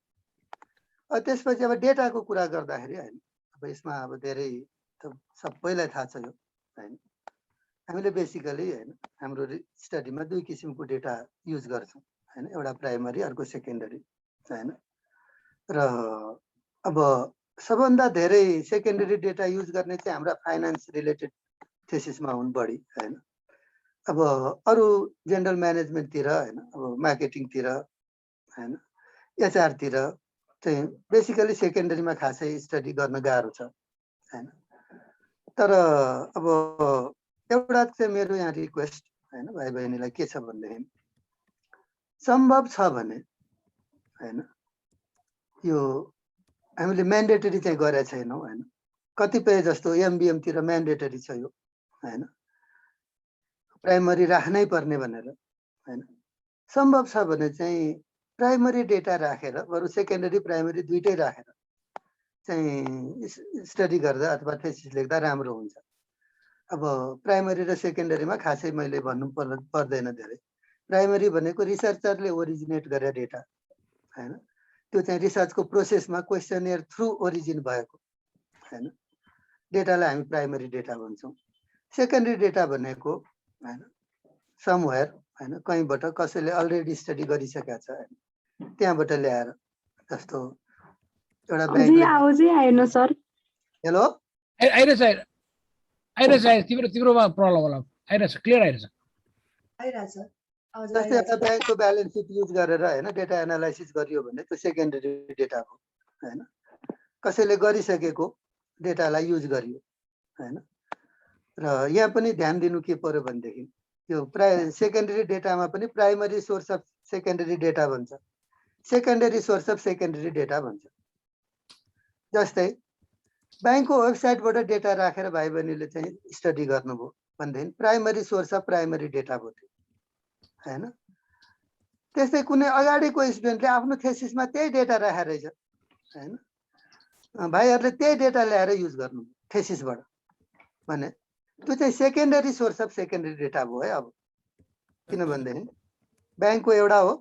त्यसपछि अब डेटाको कुरा गर्दाखेरि हैन, अब यसमा अब धेरै त सबैलाई थाहा छ यो हैन। हामीले बेसिकली हैन हाम्रो स्टडीमा दुई किसिमको डेटा युज गर्छौँ हैन, एउटा प्राइमरी अर्को सेकेन्डरी हैन। र अब सबभन्दा धेरै सेकेन्डरी डेटा युज गर्ने चाहिँ हाम्रा फाइनान्स रिलेटेड थेसिसमा हुन् बढी हैन। अब अरू जेनरल म्यानेजमेन्टतिर हैन, अब मार्केटिङतिर हैन, एचआरतिर चाहिँ बेसिकली सेकेन्डरीमा खासै स्टडी गर्न गाह्रो छ हैन। तर अब एउटा चाहिँ मेरो यहाँ रिक्वेस्ट हैन भाइ बहिनीलाई के छ भनेदेखि सम्भव छ भने हैन यो हामीले म्यान्डेटरी चाहिँ गरेका छैनौँ हैन। कतिपय जस्तो एमबिएमतिर म्यान्डेटरी छ यो हैन, प्राइमरी राख्नै पर्ने भनेर हैन। सम्भव छ भने चाहिँ प्राइमरी डेटा राखेर बरु सेकेन्डरी प्राइमरी दुइटै राखेर चाहिँ स्टडी गर्दा अथवा थेसिस लेख्दा राम्रो हुन्छ। अब प्राइमरी र सेकेन्डरीमा खासै मैले भन्नु पर्दैन धेरै। प्राइमरी भनेको रिसर्चरले ओरिजिनेट गरेर डेटा हैन, त्यो चाहिँ रिसर्चको प्रोसेसमा क्वेसनियर थ्रु ओरिजिन भएको हैन डेटालाई हामी प्राइमरी डेटा भन्छौँ। सेकेन्डरी डेटा भनेको हैन समवेयर हैन कहीँबाट कसैले अलरेडी स्टडी गरिसकेको छ हैन, त्यहाँबाट ल्याएर जस्तो एउटा ब्याङ्कले आवाजै आएन सर। हेलो आइरहेछ तिम्रोमा प्रब्लम होला, आइरहेछ क्लियर आइरहेछ। जस्तै एउटा ब्याङ्कको ब्यालेन्स सिट युज गरेर हैन डेटा एनालाइसिस गरियो भने त्यो सेकेन्डरी डेटा हो हैन। कसैले गरिसकेको डेटालाई युज गरियो हैन। र यहाँ पनि ध्यान दिनु के पर्यो भनेदेखि यो सेकेन्डरी डेटामा पनि primary source of secondary data भन्छ, secondary source of secondary data भन्छ। जस्तै ब्याङ्कको वेबसाइटबाट डेटा राखेर भाइ बहिनीले चाहिँ स्टडी गर्नुभयो भनेदेखि primary source of primary data भयो त्यो हैन। त्यस्तै कुनै अगाडिको स्टुडेन्टले आफ्नो थेसिसमा त्यही डेटा राखेर रहेछ हैन, भाइहरूले त्यही डेटा ल्याएर युज गर्नु थेसिसबाट भने त्यो चाहिँ secondary source of secondary data भयो है। अब किनभनेदेखि ब्याङ्कको एउटा हो,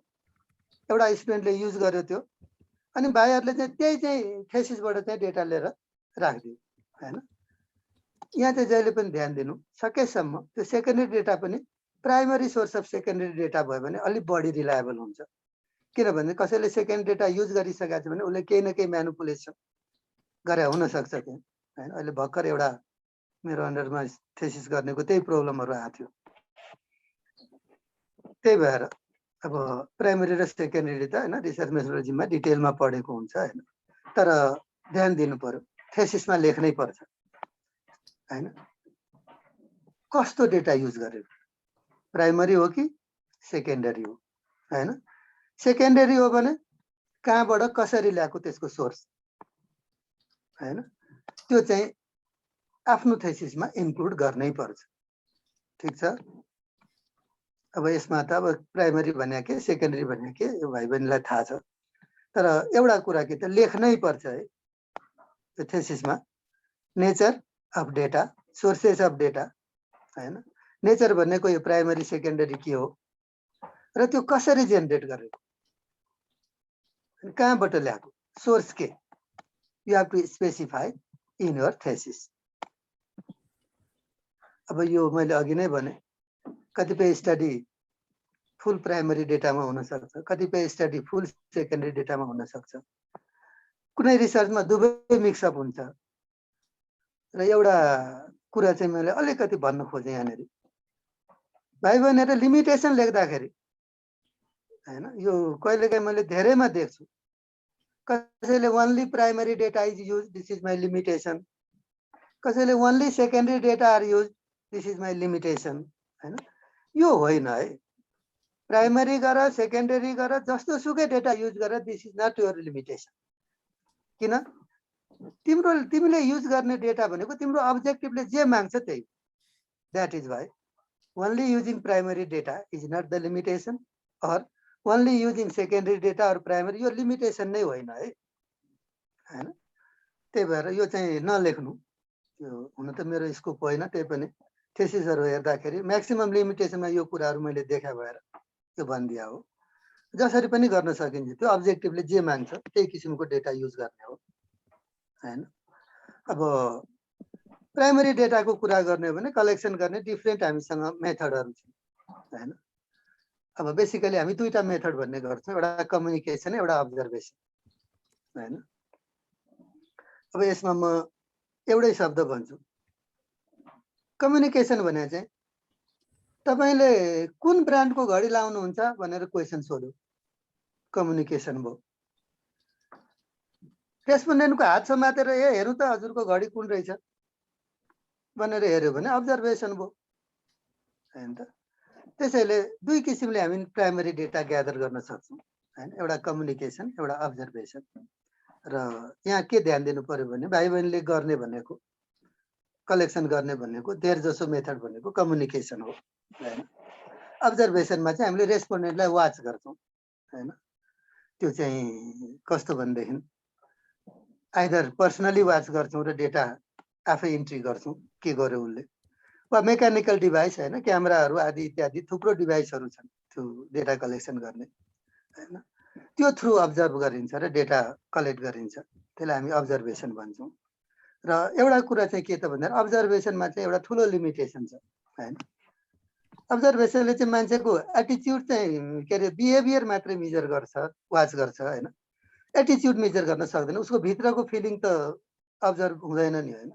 एउटा स्टुडेन्टले युज गर्यो त्यो अनि भाइहरूले चाहिँ त्यही चाहिँ थेसिसबाट चाहिँ डेटा लिएर राखिदियो हैन। यहाँ चाहिँ जहिले पनि ध्यान दिनु सकेसम्म त्यो सेकेन्डरी डेटा पनि primary source of secondary data भयो भने अलिक बढी रिलायबल हुन्छ। किनभने कसैले सेकेन्ड डेटा युज गरिसकेको छ भने उसले केही न केही म्यानिपुलेसन गरे हुनसक्छ त्यहाँ हैन। अहिले भर्खर एउटा मेरो अन्डरमा थेसिस गर्नेको त्यही प्रब्लमहरू आएको थियो। त्यही भएर अब प्राइमरी र सेकेन्डरी त हैन रिसर्च मेथोडोलोजीमा डिटेलमा पढेको हुन्छ हैन, तर ध्यान दिनु पर्यो थेसिसमा लेख्नै पर्छ हैन। कस्तो डेटा युज गरेको, प्राइमरी हो कि सेकेन्डरी हो हैन। सेकेन्डरी हो भने कहाँबाट कसरी ल्याएको त्यसको सोर्स हैन, त्यो चाहिँ आफ्नो थेसिसमा इन्क्लुड गर्नै पर्छ। ठीक छ। अब यसमा त अब प्राइमरी भन्या के सेकेन्डरी भन्या के यो भाइ बहिनीलाई थाहा छ, तर एउटा कुरा के त लेख्नै पर्छ है त्यो थेसिसमा nature of data, sources of data हैन। नेचर भनेको यो प्राइमरी सेकेन्डरी के हो र त्यो कसरी जेनेरेट गरेको, कहाँबाट ल्याएको, सोर्स के, you have to specify in your thesis. अब यो मैले अघि नै भने कतिपय स्टडी फुल प्राइमरी डेटामा हुन सक्छ, कतिपय स्टडी फुल सेकेन्डरी डेटामा हुन सक्छ, कुनै रिसर्चमा दुवै मिक्सअप हुन्छ। र एउटा कुरा चाहिँ मैले अलिकति भन्न खोजेँ यहाँनिर, भाइ बहिनीहरु लिमिटेसन लेख्दाखेरि हैन, यो कहिलेकाहीँ मैले धेरैमा देख्छु कसैले only primary data is use, this is my limitation, कसैले only secondary data are use, this is my limitation हैन। यो होइन है, प्राइमरी गर सेकेन्डरी गर जस्तो सुकै डेटा युज गर, this is not your limitation. किन, तिमीले युज गर्ने डेटा भनेको तिम्रो अब्जेक्टिभले जे माग्छ त्यही, that is why only using primary data is not the limitation, or only using secondary data or primary, यो लिमिटेसन नै होइन है हैन। त्यही भएर यो चाहिँ नलेख्नु, यो हुन त मेरो स्कोप होइन, त्यही पनि थेसिसहरू हेर्दाखेरि म्याक्सिमम लिमिटेसनमा यो कुराहरू मैले देखा भएर यो भनिदिया हो। जसरी पनि गर्न सकिन्छ, त्यो अब्जेक्टिभले जे माग्छ त्यही किसिमको डेटा युज गर्ने हो हैन। अब प्राइमरी डेटाको कुरा गर्ने हो भने कलेक्सन गर्ने डिफ्रेन्ट हामीसँग मेथडहरू छन् हैन। अब बेसिकली हामी दुईटा मेथड भन्ने गर्छौँ, एउटा कम्युनिकेसन, एउटा अब्जर्भेसन हैन। अब यसमा म एउटै शब्द भन्छु, कम्युनिकेसन भने चाहिँ तपाईले कुन ब्रान्डको घडी लाउनुहुन्छ भनेर क्वेसन सोध्यो, कम्युनिकेसन भयो। रेस्पोन्डेन्टको हात समातेर ए हेरौँ त हजुरको घडी कुन रहेछ भनेर हेर्यो भने अब्जर्भेसन भयो हैन त। त्यसैले दुई किसिमले हामी प्राइमरी डेटा ग्यादर गर्न सक्छौँ हैन, एउटा कम्युनिकेसन, एउटा अब्जर्भेसन। र यहाँ के ध्यान दिनु पर्यो भने भाइ बहिनीले गर्ने भनेको, कलेक्सन गर्ने भनेको धेर जसो मेथड भनेको कम्युनिकेसन हो हैन। अब्जर्भेसनमा चाहिँ हामीले रेस्पोन्डेन्टलाई वाच गर्छौँ हैन। त्यो चाहिँ कस्तो भनेदेखि आइदर पर्सनली वाच गर्छौँ र डेटा आफै इन्ट्री गर्छौँ के गर्यो उसले, वा मेकानिकल डिभाइस हैन, क्यामेराहरू आदि इत्यादि थुप्रो डिभाइसहरू छन् त्यो डेटा कलेक्सन गर्ने हैन। त्यो थ्रु अब्जर्भ गरिन्छ र डेटा कलेक्ट गरिन्छ, त्यसलाई हामी अब्जर्भेसन भन्छौँ। र एउटा कुरा चाहिँ के त भन्दा अब्जर्भेसनमा चाहिँ एउटा ठुलो लिमिटेसन छ हैन। अब्जर्भेसनले चाहिँ मान्छेको एटिच्युड चाहिँ के अरे बिहेभियर मात्रै मेजर गर्छ, वाच गर्छ हैन, एटिच्युड मेजर गर्न सक्दैन, उसको भित्रको फिलिङ त अब्जर्भ हुँदैन नि हैन।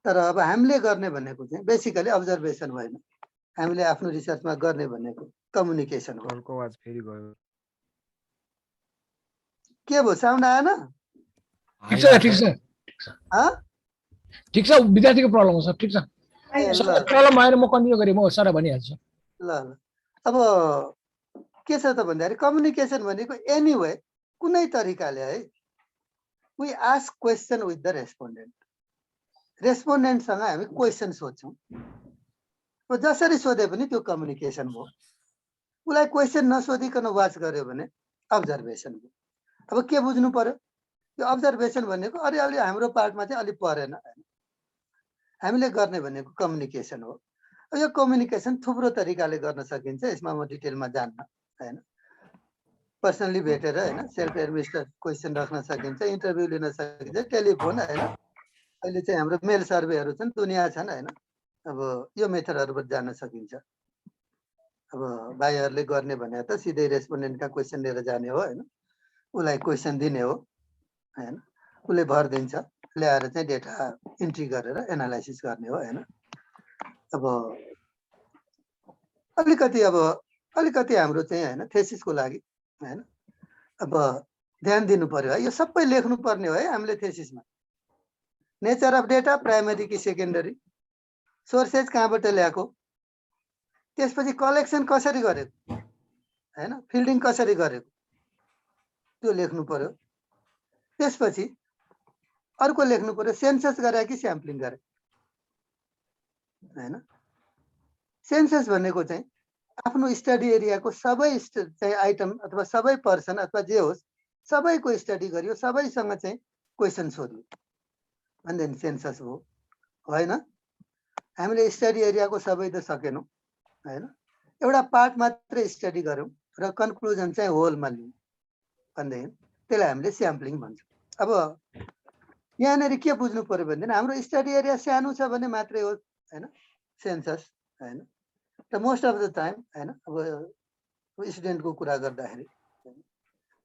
तर अब हामीले गर्ने भनेको चाहिँ बेसिकली अब्जर्भेसन होइन, हामीले आफ्नो रिसर्चमा गर्ने भनेको कम्युनिकेसन हो। सरको आवाज फेरि गयो। के भयो, साउन्ड आएन? ठिक छ, ठिक छ, ठिक छ, विद्यार्थीको प्रब्लम हो सर, ठिक छ। प्रब्लम भएर म कन्टिन्यू गरेँ, म सर भनिहाल्छु। ल ल, अब के छ त भन्दाखेरि कम्युनिकेसन भनेको एनीवे कुनै तरिकाले है, we ask question with the respondent, रेस्पोन्डेन्टसँग हामी क्वेसन सोध्छौँ। जसरी सोधे पनि त्यो कम्युनिकेसन भयो। उसलाई क्वेसन नसोधिकन वाच गर्यो भने अब्जर्भेसन भयो। अब के बुझ्नु पर्यो, यो अब्जर्भेसन भनेको अलि हाम्रो पार्टमा चाहिँ अलि परेन हैन, हामीले गर्ने भनेको कम्युनिकेसन हो। यो कम्युनिकेसन थुप्रो तरिकाले गर्न सकिन्छ, यसमा म डिटेलमा जान्न हैन। पर्सनली भेटेर हैन सेल्फ एडमिनिस्ट्रेटेड क्वेसन राख्न सकिन्छ, इन्टरभ्यू लिन सकिन्छ, टेलिफोन हैन। अहिले चाहिँ हाम्रो मेल सर्वेहरू छन्, दुनिया छन् हैन। अब यो मेथडहरुबाट जान सकिन्छ। अब भाइहरुले गर्ने भने त सिधै रेस्पोन्डेन्टका क्वेसन लिएर जाने हो हैन, उलाई क्वेसन दिने हो हैन, उले भर दिन्छ, ल्याएर चाहिँ डेटा इन्ट्री गरेर एनालाइसिस गर्ने हो हैन। अब अलिकति हाम्रो चाहिँ हैन थेसिसको लागि हैन अब ध्यान दिनु पर्यो है। यो सबै लेख्नु पर्ने हो है हामीले थेसिसमा। नेचर अफ डेटा प्राइमरी कि सेकेन्डरी, सोर्सेज कहाँबाट ल्याएको, त्यसपछि कलेक्सन कसरी गरेको हैन, फिल्डिङ कसरी गरेको त्यो लेख्नु पर्यो। त्यसपछि अर्को लेख्नु पर्यो सेन्सस गरे कि स्याम्पलिङ गरे हैन। सेन्सस भनेको चाहिँ आफ्नो स्टडी एरियाको सबै चाहिँ आइटम अथवा सबै पर्सन अथवा जे होस् सबैको स्टडी गरियो, सबैसँग चाहिँ क्वेसन सोधियो भन्दैन सेन्सस हो हैन। हामीले स्टडी एरियाको सबै त सकेनौं हैन, एउटा पार्ट मात्रै स्टडी गरौँ र कन्क्लुजन चाहिँ होलमा लियौँ भन्दैन, त्यसलाई हामीले स्याम्पलिङ भन्छौँ। अब यहाँनेरि के बुझ्नु पर्यो भन्दैन हाम्रो स्टडी एरिया सानो छ भने मात्रै हो हैन सेन्सस हैन। र मोस्ट अफ द टाइम हैन अब स्टुडेन्टको कुरा गर्दाखेरि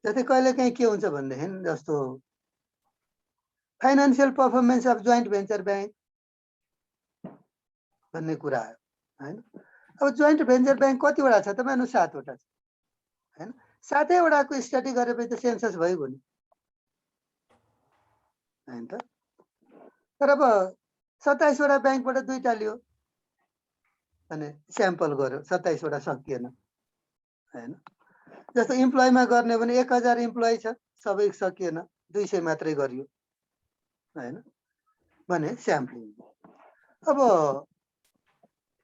जस्तै कहिलेकाहीँ के हुन्छ भनेदेखि जस्तो financial performance of joint venture bank भन्ने कुरा आयो हैन। अब जोइन्ट भेन्चर ब्याङ्क कतिवटा छ त मान्नु 7 वटा छ हैन, 7 वटाको स्टडी गरेपछि त सेन्सस भइगयो नि हैन त। तर अब 27 वटा ब्याङ्कबाट 2टा लियो भने स्याम्पल गर्यो, 27 वटा सकिएन हैन। जस्तो इम्प्लोइमा गर्ने भने 1000 इम्प्लोइ छ, सबै सकिएन, 200 मात्रै गरियो हैन भने स्याम्पलिङ। अब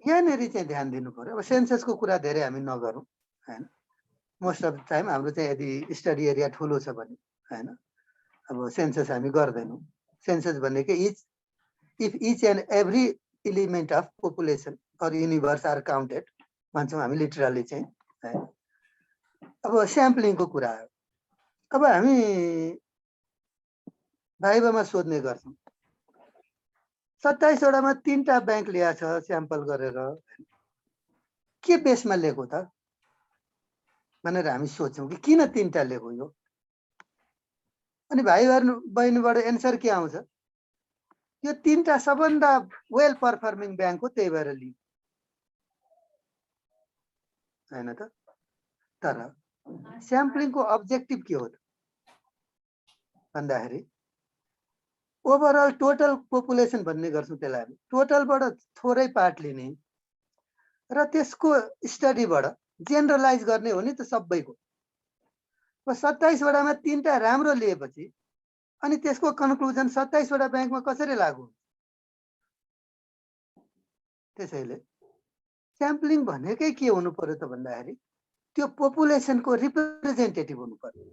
यहाँनेरि चाहिँ ध्यान दिनु पर्यो। अब सेन्ससको कुरा धेरै हामी नगरौँ हैन, मोस्ट अफ द टाइम हाम्रो चाहिँ यदि स्टडी एरिया ठुलो छ भने हैन अब सेन्सस हामी गर्दैनौँ। सेन्सस भनेको if each and every element of population or universe are counted भन्छौँ हामी लिटरली चाहिँ हैन। अब स्याम्पलिङको कुरा आयो। अब हामी भाइभामा सोध्ने गर्छौँ 27 वटामा 3टा ब्याङ्क ल्याएको छ स्याम्पल गरेर, के बेसमा लिएको त भनेर हामी सोच्छौँ कि किन 3टा लिएको यो। अनि भाइहरु बहिनीबाट एन्सर के आउँछ, यो 3टा सबभन्दा वेल परफर्मिङ ब्याङ्क हो त्यही भएर लियो हैन त। तर स्याम्पलिङको अब्जेक्टिभ के हो त भन्दाखेरि ओभरअल टोटल पपुलेसन भन्ने गर्छौँ त्यसलाई हामी, टोटलबाट थोरै पार्ट लिने र त्यसको स्टडीबाट जेनरलाइज गर्ने हो नि त सबैको। 27 वटामा 3टा राम्रो लिएपछि अनि त्यसको कन्क्लुजन 27 वटा ब्याङ्कमा कसरी लागू हुन्छ। त्यसैले स्याम्पलिङ भनेकै के हुनु पर्यो त भन्दाखेरि त्यो पपुलेसनको रिप्रेजेन्टेटिभ हुनु पर्यो।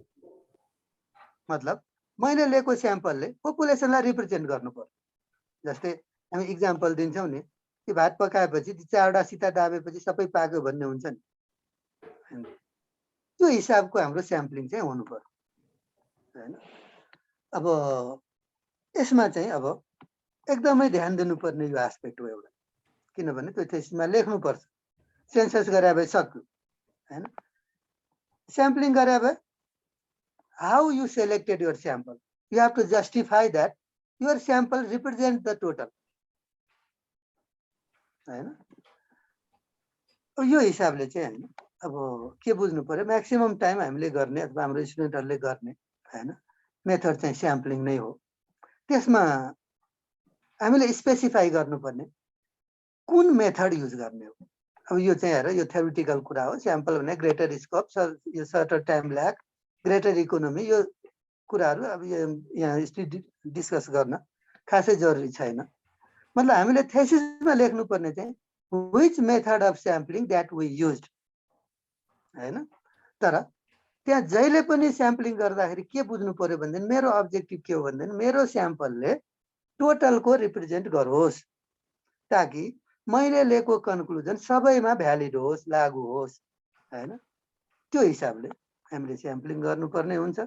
मतलब मैले लिएको स्याम्पलले पपुलेसनलाई रिप्रेजेन्ट गर्नु पर्यो। जस्तै हामी इक्जाम्पल दिन्छौँ नि, कि भात पकाएपछि 4वटा सिता दाबेपछि सबै पाक्यो भन्ने हुन्छ नि, त्यो हिसाबको हाम्रो स्याम्पलिङ चाहिँ हुनु पर्यो हैन। अब यसमा चाहिँ अब एकदमै ध्यान दिनुपर्ने यो एस्पेक्ट हो एउटा, किनभने त्यो थेसिसमा लेख्नुपर्छ। सेन्सस गरे भए सक्यो हैन, स्याम्पलिङ गरे भए how you selected your sample, you have to justify that your sample represent the total हैन। यो हिसाबले चाहिँ हैन अब के बुझ्नु पर्यो, म्याक्सिमम टाइम हामीले गर्ने अथवा हाम्रो स्टुडेन्टहरुले गर्ने हैन मेथड चाहिँ स्याम्पलिङ नै हो। त्यसमा हामीले स्पेसिफाई गर्नुपर्ने कुन मेथड युज गर्ने हो। अब यो चाहिँ हेर यो थ्योरिटिकल कुरा हो, स्याम्पल भने ग्रेटर स्कोप, यो shorter time lag, greater economy, यो कुराहरू अब यहाँ डिस्कस गर्न खासै जरुरी छैन। मतलब हामीले थेसिसमा लेख्नुपर्ने चाहिँ which method of sampling that we used हैन। तर त्यहाँ जहिले पनि स्याम्पलिङ गर्दाखेरि के बुझ्नु पर्यो भन्दैन मेरो अब्जेक्टिभ के हो भन्दैन मेरो स्याम्पलले टोटलको रिप्रेजेन्ट गरोस्, ताकि मैले लिएको कन्क्लुजन सबैमा भ्यालिड होस्, लागू होस् हैन। त्यो हिसाबले हामीले स्याम्पलिङ गर्नुपर्ने हुन्छ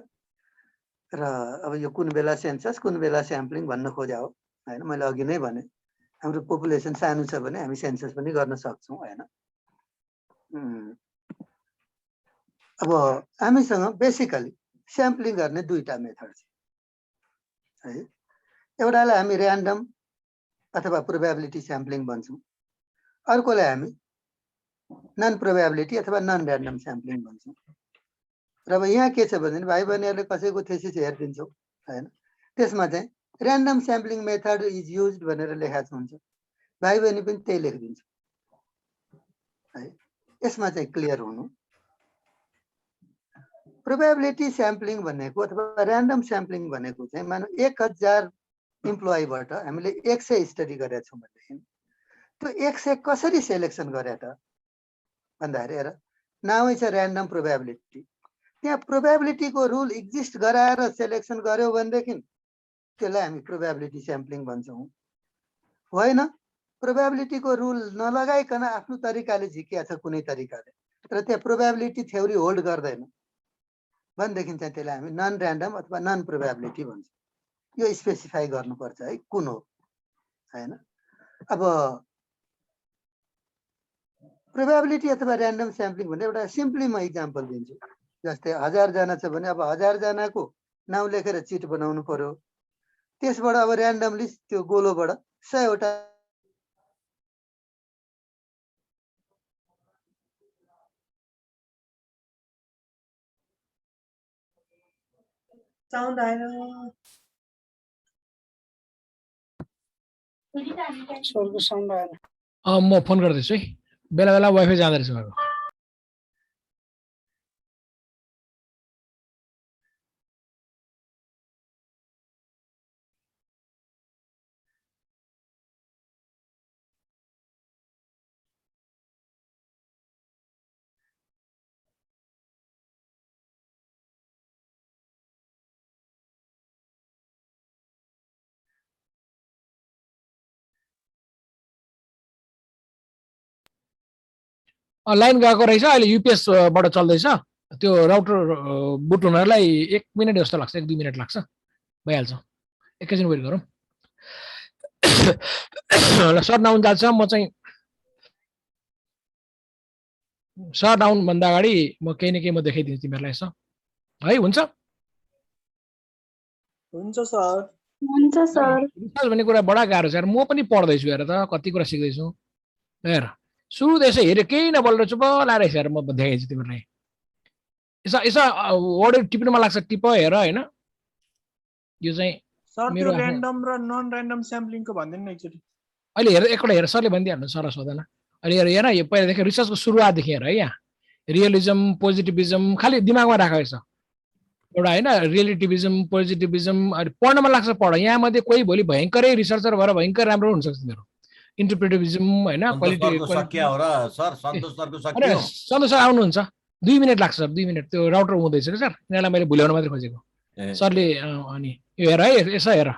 र अब यो कुन बेला सेन्सस कुन बेला स्याम्पलिङ भन्न खोजा हो हैन। मैले अघि नै भने हाम्रो पपुलेसन सानो छ भने हामी सेन्सस पनि गर्न सक्छौँ हैन। अब हामीसँग बेसिकली स्याम्पलिङ गर्ने दुईटा मेथड छ है। एउटालाई हामी र्यान्डम अथवा प्रोबेबिलिटी स्याम्पलिङ भन्छौँ, अर्कोलाई हामी नन प्रोबेबिलिटी अथवा नन र्यान्डम स्याम्पलिङ भन्छौँ। र अब यहाँ के छ भने भाइ बहिनीहरूले कसैको थेसिस हेरिदिन्छौँ हैन, त्यसमा चाहिँ random sampling method is used भनेर लेखाएको हुन्छ, भाइ बहिनी पनि त्यही लेखिदिन्छ है। यसमा चाहिँ क्लियर हुनु। प्रोबेबिलिटी स्याम्पलिङ भनेको अथवा र्यान्डम स्याम्पलिङ भनेको चाहिँ मानौ 1000 इम्प्लोइबाट हामीले 100 स्टडी गरेका छौँ भनेदेखि त्यो 100 कसरी सेलेक्सन गरे त भन्दाखेरि हेर नामै छ र्यान्डम प्रोबेबिलिटी। त्यहाँ प्रोबेबिलिटीको रुल एक्जिस्ट गराएर सेलेक्सन गर्यो भनेदेखि त्यसलाई हामी प्रोबेबिलिटी स्याम्पलिङ भन्छौँ। होइन, प्रोबेबिलिटीको रुल नलगाइकन आफ्नो तरिकाले झिकिया छ कुनै तरिकाले तर त्यहाँ प्रोबेबिलिटी थ्योरी होल्ड गर्दैन भनेदेखि चाहिँ त्यसलाई हामी नन र्यान्डम अथवा नन प्रोबेबिलिटी भन्छौँ। यो स्पेसिफाई गर्नुपर्छ है कुन हो हैन। अब प्रोबेबिलिटी अथवा र्यान्डम स्याम्पलिङ भन्ने एउटा सिम्पली म इक्जाम्पल दिन्छु। जस्तै 1000 जना छ भने अब 1000 जनाको नाउँ लेखेर चिट बनाउनु पर्यो, त्यसबाट अब र्यान्डमली त्यो गोलोबाट 100 वटा म फोन गर्दैछु है, बेला बेला वाइफाई जाँदो रहेछ मेरो। लाइन गएको रहेछ अहिले, युपिएस बाट चल्दैछ। त्यो राउटर बुट हुनलाई 1 मिनट जस्तो लाग्छ, 1-2 मिनट लाग्छ, भइहाल्छ। एकैछिन वेट गरौँ। सट डाउन जान्छ। म चाहिँ सट डाउन भन्दा अगाडि म केही न केही म देखाइदिन्छु तिमीहरूलाई यसो है। हुन्छ हुन्छ सर। हुन्छ सर। रिसर्च भन्ने कुरा बडा गाह्रो छ यार, म पनि पढ्दैछु हेर त, कति कुरा सिक्दैछु हेर। सुरु यसो हेऱ्यो केही नबोलेर चुप लाएर हेर, म देखाइदिन्छु तिमीहरूलाई। यसो यसो वर्ड टिप्नुमा लाग्छ, टिप हेर होइन। यो चाहिँ सर मेरो त्यो आफ्नो ऱ्यान्डम र नन ऱ्यान्डम स्याम्पलिङको भनिदिनु न एकचोटि। अहिले हेर एकवटा हेर, सरले भनिदिइहाल्नु, सर सोधेन। अहिले हेर हेर यो पहिलादेखि रिसर्चको सुरुवातदेखि हेर है। यहाँ रियलिजम पोजिटिभिजम खालि दिमागमा राख यसो एउटा होइन। रियलिटिभिजम पोजिटिभिजम अहिले पढ्नमा लाग्छ पढ। यहाँ मध्ये कोही भोलि भयङ्करै रिसर्चर भएर भयङ्कर राम्रो हुनसक्छ मेरो। इन्टरप्रेटिभिजम होइन, क्वालिटी सकिया हो र सर, सन्तोष सरको अरे सकियो। सन्तोष सर आउनुहुन्छ, 2 मिनट लाग्छ सर, 2 मिनट। त्यो राउटर हुँदैछ कि सर, यिनीहरूलाई मैले भुल्याउन मात्रै खोजेको सरले। अनि यो हेर है, यसो हेर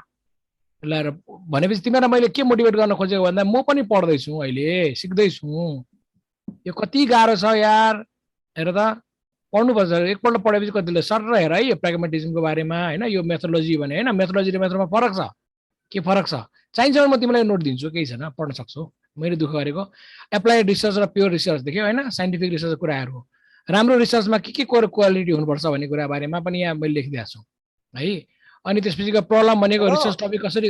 ल्याएर भनेपछि तिमीलाई मैले के मोटिभेट गर्न खोजेको भन्दा म पनि पढ्दैछु अहिले, सिक्दैछु। यो कति गाह्रो छ यार, हेर त पढ्नुपर्छ। एकपल्ट पढेपछि कतिले सर र हेर है यो प्र्याग्मेटिजमको बारेमा होइन। यो मेथोलोजी भने होइन, मेथोलोजी र मेथडमा फरक छ। के फरक छ चाहिन्छ भने म तिमीलाई नोट दिन्छु, केही छैन, पढ्न सक्छौ। मैले दुःख गरेको एप्लाइड रिसर्च र प्योर रिसर्च देख्यो होइन, साइन्टिफिक रिसर्चको कुराहरू। राम्रो रिसर्चमा के क्वालिटी हुनुपर्छ भन्ने कुरा बारेमा पनि यहाँ मैले लेखिदिएको छु है। अनि त्यसपछि प्रब्लम भनेको रिसर्च टपिक कसरी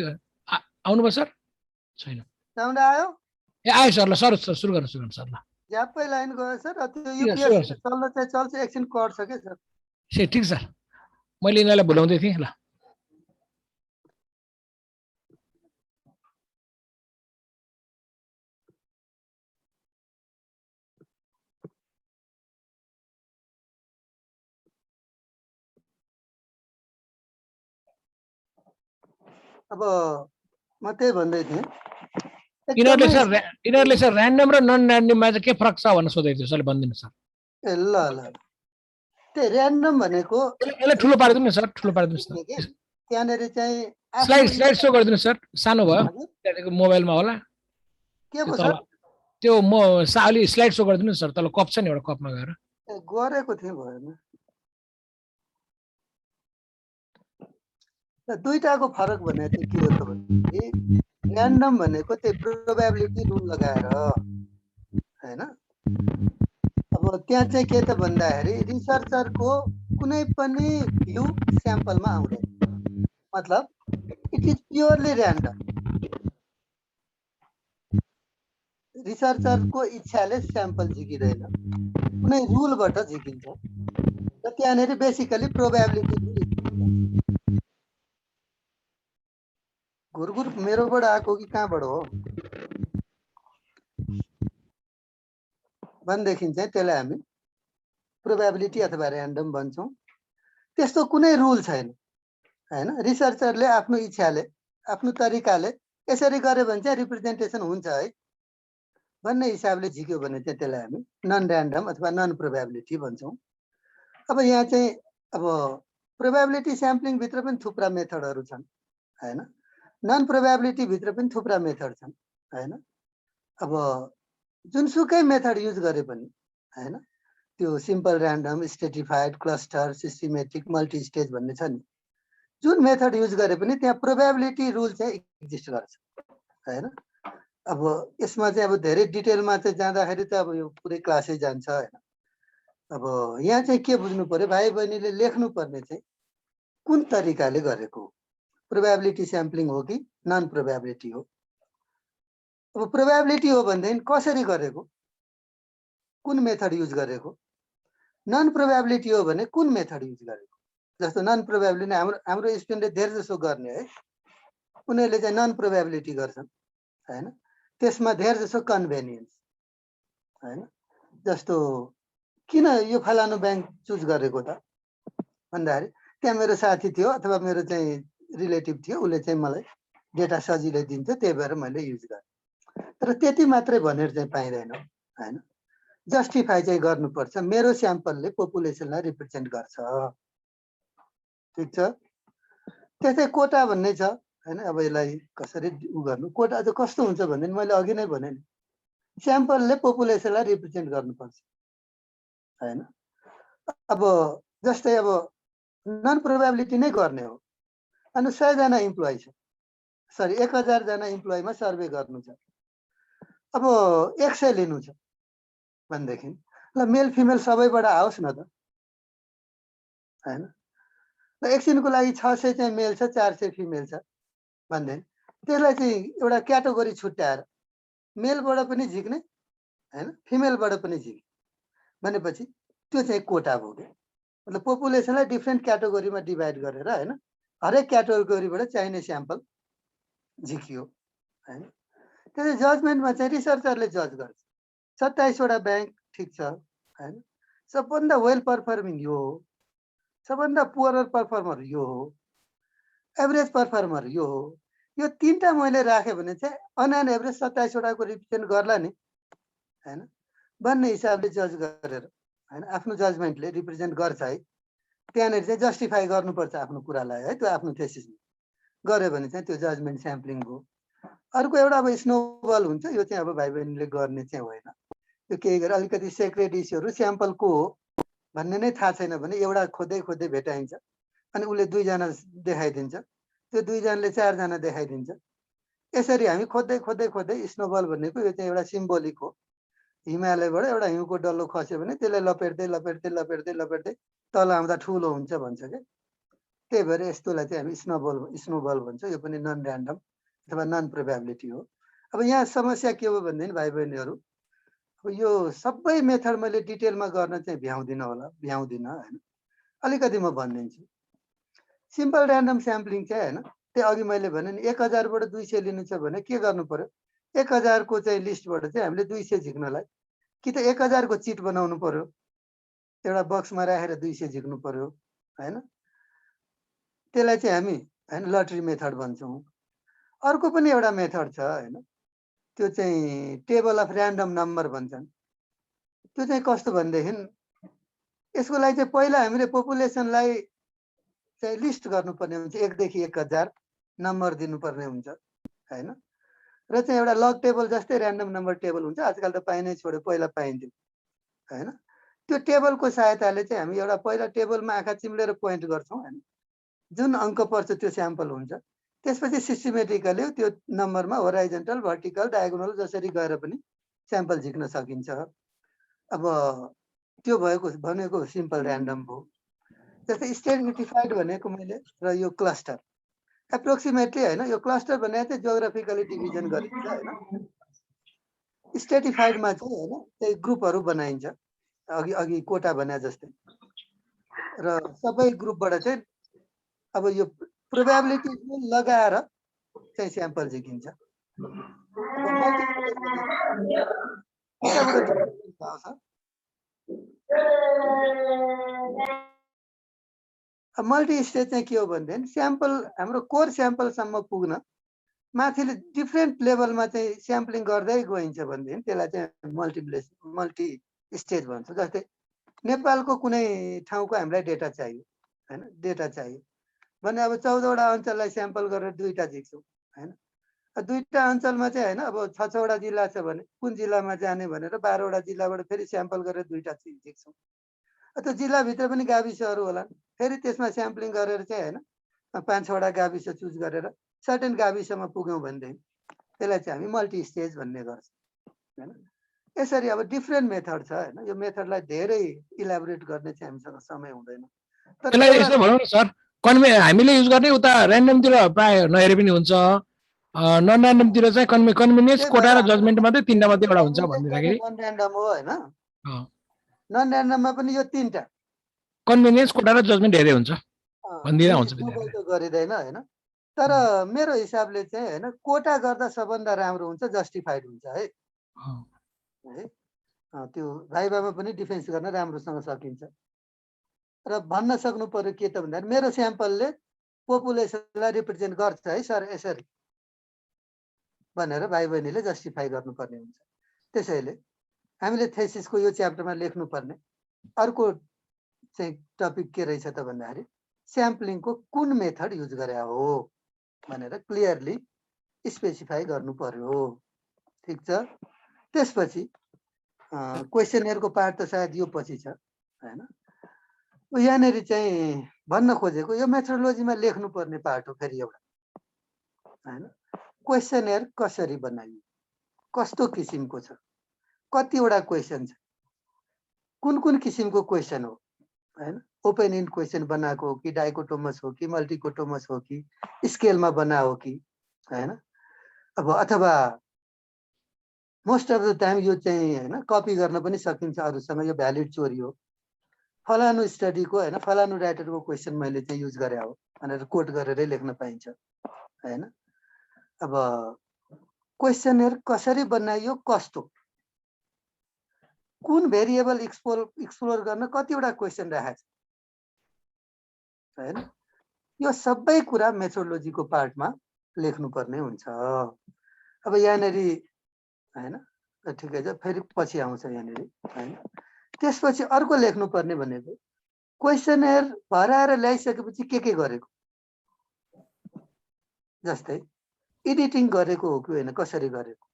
आउनुभयो सर? छैन, साउन्ड आयो? ए आयो सर। ल सर सुरु गर्नु सर। ल ज्यापै लाइन गयो सर। त्यो सुरु युपिएस गर्नु सर। चल्न चाहिँ चल्छ, एकछिन कट्छ के सर। ठिक सर, मैले यिनीहरूलाई भुलाउँदै थिएँ। ल अब म त्यही भन्दै थिएँ। यिनीहरूले सर ऱ्यान्डम र नन ऱ्यान्डममा चाहिँ के फरक छ भनेर सोधेको थियो सरले, भनिदिनु सर। ए ल ल त्यही ऱ्यान्डम भनेको यसलाई ठुलो पारिदिनु न सर, ठुलो पारिदिनुहोस् न। त्यहाँनिर चाहिँ स्लाइड सो गरिदिनु सर, सानो भयो त्यहाँदेखि मोबाइलमा होला। के भयो सर? त्यो म अलि स्लाइड सो गरिदिनु सर, तल कप छ नि एउटा, कपमा गएर गरेको थिएँ भएन। र दुईटाको फरक भने चाहिँ के हो त भने ऱ्यान्डम भनेको त्यही प्रोबेबिलिटी रुल लगाएर हैन। अब त्यहाँ चाहिँ के त भन्दाखेरि रिसर्चरको कुनै पनि भ्यू स्याम्पलमा आउँदैन, मतलब इट इज प्योरली ऱ्यान्डम। रिसर्चरको इच्छाले स्याम्पल झिकिँदैन, कुनै रुलबाट झिकिन्छ र त्यहाँनिर बेसिकली प्रोबेबिलिटी रुल। घुरघुर मेरोबाट आएको कि कहाँबाट हो भनेदेखि चाहिँ त्यसलाई हामी प्रोबेबिलिटी अथवा ऱ्यान्डम भन्छौँ। त्यस्तो कुनै रुल छैन हैन। रिसर्चरले आफ्नो इच्छाले आफ्नो तरिकाले यसरी गर्यो भने चाहिँ रिप्रेजेन्टेसन हुन्छ है भन्ने हिसाबले झिक्यो भने चाहिँ त्यसलाई हामी नन ऱ्यान्डम अथवा नन प्रोबेबिलिटी भन्छौँ। अब यहाँ चाहिँ अब प्रोबेबिलिटी स्याम्पलिङ भित्र पनि थुप्रा मेथडहरू छन् हैन। नन प्रोबेबिलिटी भित्र पनि थुप्रा मेथड छन् हैन। अब जुनसुकै मेथड युज गरे पनि हैन, त्यो simple random, stratified, cluster, systematic, multi stage भन्ने छ नि, जुन मेथड युज गरे पनि त्यहाँ प्रोबेबिलिटी रुल चाहिँ एक्जिस्ट गर्छ हैन। अब यसमा चाहिँ अब धेरै डिटेलमा चाहिँ जाँदाखेरि त अब यो पुरै क्लासै जान्छ हैन। अब यहाँ चाहिँ के बुझ्नु पर्यो, भाइ बहिनीले लेख्नु पर्ने चाहिँ कुन तरिकाले गरेको, प्रोबेबिलिटी स्याम्पलिङ हो कि नन प्रोबेबिलिटी हो। अब प्रोबेबिलिटी हो भनेदेखि कसरी गरेको, कुन मेथड युज गरेको। नन प्रोबेबिलिटी हो भने कुन मेथड युज गरेको। जस्तो नन प्रोबेबिलिटी हाम्रो स्टुडेन्टले धेरै जसो गर्ने है, उनीहरूले चाहिँ नन प्रोबेबिलिटी गर्छन् हैन। त्यसमा धेरै जसो कन्भेनियन्स हैन। जस्तो किन यो फलानु ब्याङ्क चुज गरेको त भन्दाखेरि त्यहाँ मेरो साथी थियो अथवा मेरो चाहिँ रिलेटिभ थियो, उसले चाहिँ मलाई डेटा सजिलै दिन्छ, त्यही भएर मैले युज गरेँ। तर त्यति मात्रै भनेर चाहिँ पाइँदैन हैन। जस्टिफाई चाहिँ गर्नुपर्छ, मेरो स्याम्पलले पपुलेसनलाई रिप्रेजेन्ट गर्छ, ठिक छ। त्यस्तै कोटा भन्ने छ हैन। अब यसलाई कसरी उ गर्नु, कोटा चाहिँ कस्तो हुन्छ भने मैले अघि नै भने नि, स्याम्पलले पपुलेसनलाई रिप्रेजेन्ट गर्नुपर्छ हैन। अब जस्तै अब नन प्रोबेबिलिटी नै गर्ने हो, अनि 100 जना इम्प्लोइ छ, सरी 1000 जना इम्प्लोइमा सर्वे गर्नु छ, अब 100 लिनु छ भनेदेखि ल मेल फिमेल सबैबाट आओस् न त हैन। र एकछिनको लागि 600 चाहिँ मेल छ, 400 फिमेल छ भनेदेखि त्यसलाई चाहिँ एउटा क्याटेगोरी छुट्याएर मेलबाट पनि झिक्ने हैन, फिमेलबाट पनि झिक्ने भनेपछि त्यो चाहिँ कोटा भयो क्या। मतलब पपुलेसनलाई डिफ्रेन्ट क्याटेगोरीमा डिभाइड गरेर हैन, हरेक क्याटेगोरीबाट चाहिने स्याम्पल झिकियो हैन। त्यसै जजमेन्टमा चाहिँ रिसर्चरले जज गर्छ, 27 वटा ब्याङ्क ठिक छ हैन, सबभन्दा वेल पर्फर्मिङ यो हो, सबभन्दा पुअर पर्फर्मर यो हो, एभरेज पर्फर्मर यो हो, यो तीनटा मैले राखेँ भने चाहिँ अन एन एभरेज 27 वटाको रिप्रेजेन्ट गर्ला नि हैन भन्ने हिसाबले जज गरेर हैन, आफ्नो जजमेन्टले रिप्रेजेन्ट गर्छ है। त्यहाँनिर चाहिँ जस्टिफाई गर्नुपर्छ आफ्नो कुरालाई है, त्यो आफ्नो थेसिसमा गर्यो भने चाहिँ त्यो जजमेन्ट स्याम्पलिङ हो। अर्को एउटा अब स्नोबल हुन्छ, यो चाहिँ अब भाइ बहिनीले गर्ने चाहिँ होइन, यो केही गरेर अलिकति सेक्रेट इस्युहरू स्याम्पलको हो भन्ने नै थाहा छैन भने एउटा खोज्दै खोज्दै भेटाइन्छ, अनि उसले 2 जना देखाइदिन्छ, त्यो 2 जनाले 4 जना देखाइदिन्छ। यसरी हामी खोज्दै खोज्दै खोज्दै स्नोबल भनेको यो चाहिँ एउटा सिम्बोलिक हो। हिमालयबाट एउटा हिउँको डल्लो खस्यो भने त्यसलाई लपेट्दै लपेट्दै लपेट्दै लपेट्दै तल आउँदा ठुलो हुन्छ भन्छ क्या। त्यही भएर यस्तोलाई चाहिँ हामी स्नोबल भन्छ। यो पनि नन ऱ्यान्डम अथवा नन प्रोबेबिलिटी हो। अब यहाँ समस्या के हो भनेदेखि भाइ बहिनीहरू, अब यो सबै मेथड मैले डिटेलमा गर्न चाहिँ भ्याउँदिनँ हैन, अलिकति म भनिदिन्छु। सिम्पल ऱ्यान्डम स्याम्पलिङ चाहिँ हैन, त्यो अघि मैले भने नि 1000 बाट 200 लिनु छ भने के गर्नु पर्यो, 1000 को चाहिँ लिस्टबाट चाहिँ हामीले 200 झिक्नलाई कि त 1000 को चिट बनाउनु पर्यो, एउटा बक्समा राखेर 200 झिक्नु पर्यो हैन। त्यसलाई चाहिँ हामी हैन लटरी मेथड भन्छौँ। अर्को पनि एउटा मेथड छ हैन, त्यो चाहिँ टेबल अफ ऱ्यान्डम नम्बर भन्छन्। त्यो चाहिँ कस्तो भनेदेखि यसको लागि चाहिँ पहिला हामीले पपुलेसनलाई चाहिँ लिस्ट गर्नुपर्ने हुन्छ, 1 देखि 1000 नम्बर दिनुपर्ने हुन्छ हैन। र चाहिँ एउटा लग टेबल जस्तै ऱ्यान्डम नम्बर टेबल हुन्छ, आजकल त पाइनै छोड्यो, पहिला पाइन्थ्यो हैन। त्यो टेबलको सहायताले चाहिँ हामी एउटा पहिला टेबलमा आँखा चिम्लेर पोइन्ट गर्छौँ हैन, जुन अङ्क पर्छ त्यो स्याम्पल हुन्छ। त्यसपछि सिस्टमेटिकली त्यो नम्बरमा होराइजन्टल भर्टिकल डायगोनल जसरी गएर पनि स्याम्पल झिक्न सकिन्छ। अब त्यो भनेको सिम्पल ऱ्यान्डम भयो। जस्तै स्ट्रेटिफाइड भनेको मैले र यो क्लस्टर एप्रोक्सिमेटली होइन, यो क्लस्टर भनेको चाहिँ जियोग्राफिकली डिभिजन गरिन्छ होइन। स्ट्रेटिफाइडमा चाहिँ होइन त्यही ग्रुपहरू बनाइन्छ अघि कोटा भने जस्तै, र सबै ग्रुपबाट चाहिँ अब यो प्रोबेबिलिटी लगाएर चाहिँ स्याम्पल झिकिन्छ। मल्टी स्टेज चाहिँ के हो भनेदेखि स्याम्पल हाम्रो कोर स्याम्पलसम्म पुग्न माथिले डिफ्रेन्ट लेभलमा चाहिँ स्याम्पलिङ गर्दै गइन्छ भनेदेखि त्यसलाई चाहिँ मल्टी स्टेज भन्छ। जस्तै नेपालको कुनै ठाउँको हामीलाई डेटा चाहियो होइन, डेटा चाहियो भने अब 14वटा अञ्चललाई स्याम्पल गरेर 2टा झिक्छौँ होइन। 2टा अञ्चलमा चाहिँ होइन अब 6-6वटा जिल्ला छ भने कुन जिल्लामा जाने भनेर 12वटा जिल्लाबाट फेरि स्याम्पल गरेर 2टा झिक्छौँ। त्यो जिल्लाभित्र पनि गाविसहरू होला, फेरि त्यसमा स्याम्पलिङ गरेर चाहिँ होइन 5-6वटा गाविस चुज गरेर सर्टेन गाविसमा पुग्यौँ भनेदेखि त्यसलाई चाहिँ हामी मल्टी स्टेज भन्ने गर्छौँ होइन। यसरी अब डिफ्रेन्ट मेथड छ होइन। यो मेथडलाई धेरै इलाबोरेट गर्ने चाहिँ हामीसँग समय हुँदैन। त्यसलाई यसो भनौँ न सर, हामीले युज गर्ने उता ऱ्यान्डमतिर प्राय नहेरे पनि हुन्छ, नन ऱ्यान्डमतिर चाहिँ कन्भिनियन्स कोटा र जजमेन्ट मात्रै 3टा मात्रै एउटा हुन्छ भन्दाखेरि नन ऱ्यान्डम हो होइन। नन ऱ्यान्डममा पनि यो 3टा कन्भिनियन्स कोटा र जजमेन्ट हेरे हुन्छ भन्दिरा हुन्छ गरिँदैन होइन। तर मेरो हिसाबले चाहिँ होइन कोटा गर्दा सबभन्दा राम्रो हुन्छ, जस्टिफाइड हुन्छ है। त्यो भाइभामा पनि डिफेन्स गर्न राम्रोसँग सकिन्छ। र भन्न सक्नु पर्यो के त भन्दाखेरि मेरो स्याम्पलले पोपुलेसनलाई रिप्रेजेन्ट गर्छ है सर यसरी भनेर भाइ बहिनीले जस्टिफाई गर्नुपर्ने हुन्छ। त्यसैले हामीले थेसिसको यो च्याप्टरमा लेख्नुपर्ने अर्को चाहिँ टपिक के रहेछ त भन्दाखेरि स्याम्पलिङको कुन मेथड युज गरे हो भनेर क्लियरली स्पेसिफाई गर्नु पर्यो। ठिक छ। त्यसपछि क्वेसनहरुको पार्ट त सायद यो पछि छ हैन। यहाँनेरि चाहिँ भन्न खोजेको यो मेथोडोलोजीमा लेख्नु पर्ने पार्ट हो फेरि एउटा हैन। क्वेसनहरु कसरी बनाइयो, कस्तो किसिमको छ, कतिवटा क्वेसन छ, कुन कुन किसिमको क्वेसन हो हैन। ओपन एन्ड क्वेसन बनाएको हो कि डाइकोटोमस हो कि मल्टिकोटोमस हो कि स्केलमा बनाएको हो कि हैन। अब अथवा मोस्ट अफ द टाइम यो चाहिँ हैन कपी गर्न पनि सकिन्छ अरूसँग, यो भ्यालिड चोरी हो। फलानु स्टडीको हैन फलानु राइटरको क्वेसन मैले चाहिँ युज गरे हो भनेर कोट गरेरै लेख्न पाइन्छ हैन। अब क्वेसनहरु कसरी बनाइयो, कस्तो, कुन भेरिएबल एक्सप्लोर गर्न कतिवटा क्वेसन राखेको छ हैन। यो सबै कुरा मेथोडोलोजीको पार्टमा लेख्नु पर्ने हुन्छ। अब यहाँनेरि हैन ठिकै छ, फेरि पछि आउँछ यहाँनेरि हैन। त्यसपछि अर्को लेख्नु पर्ने भनेको क्वेसनहरु भराएर ल्याइसकेपछि के गरेको, जस्तै एडिटिङ गरेको हो कि होइन, कसरी गरेको।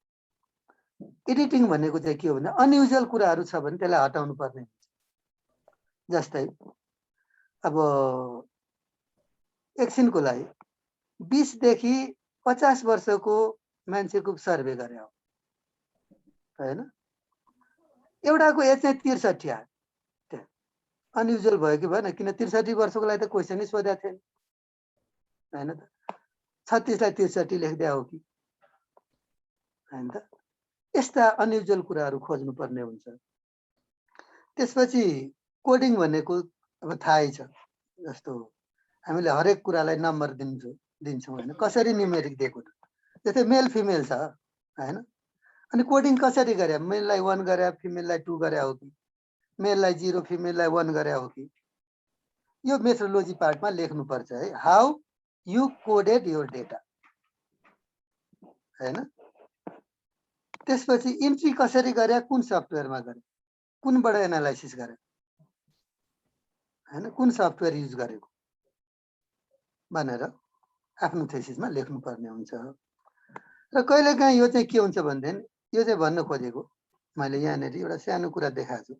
एडिटिङ भनेको चाहिँ के हो भने अनयुजुअल कुराहरू छ भने त्यसलाई हटाउनु पर्ने हुन्छ। जस्तै अब एकछिनको लागि 20 देखि 50 वर्षको मान्छेको सर्वे गरे हो हैन। एउटाको एज चाहिँ 63 आयो, अनयुजुअल भयो कि भएन, किन 63 वर्षको लागि त क्वेसनै सोधेको थिएन हैन त। 36 लाई 63 लेख्दै हो कि हैन त। यस्ता अनयुजुअल कुराहरू खोज्नु पर्ने हुन्छ। त्यसपछि कोडिङ भनेको अब थाहै छ, जस्तो हामीले हरेक कुरालाई नम्बर दिन्छौँ हैन, कसरी न्युमेरिक दिएको त। जस्तै मेल फिमेल छ हैन, अनि कोडिङ कसरी गरे, मेललाई 1 गरे फिमेललाई 2 गरे हो कि, मेललाई 0 फिमेललाई 1 गरे हो कि। यो मेथोडोलोजी पार्टमा लेख्नु पर्छ है, how you coded your data हैन। त्यसपछि इन्ट्री कसरी गरे, कुन सफ्टवेयरमा गरे, कुनबाट एनालाइसिस गरे हैन, कुन सफ्टवेयर युज गरेको भनेर आफ्नो थेसिसमा लेख्नु पर्ने हुन्छ। र कहिलेकाहीँ यो चाहिँ के हुन्छ भन्दैन, यो चाहिँ भन्न खोजेको मैले यहाँनेरि एउटा सानो कुरा देखाएको छु।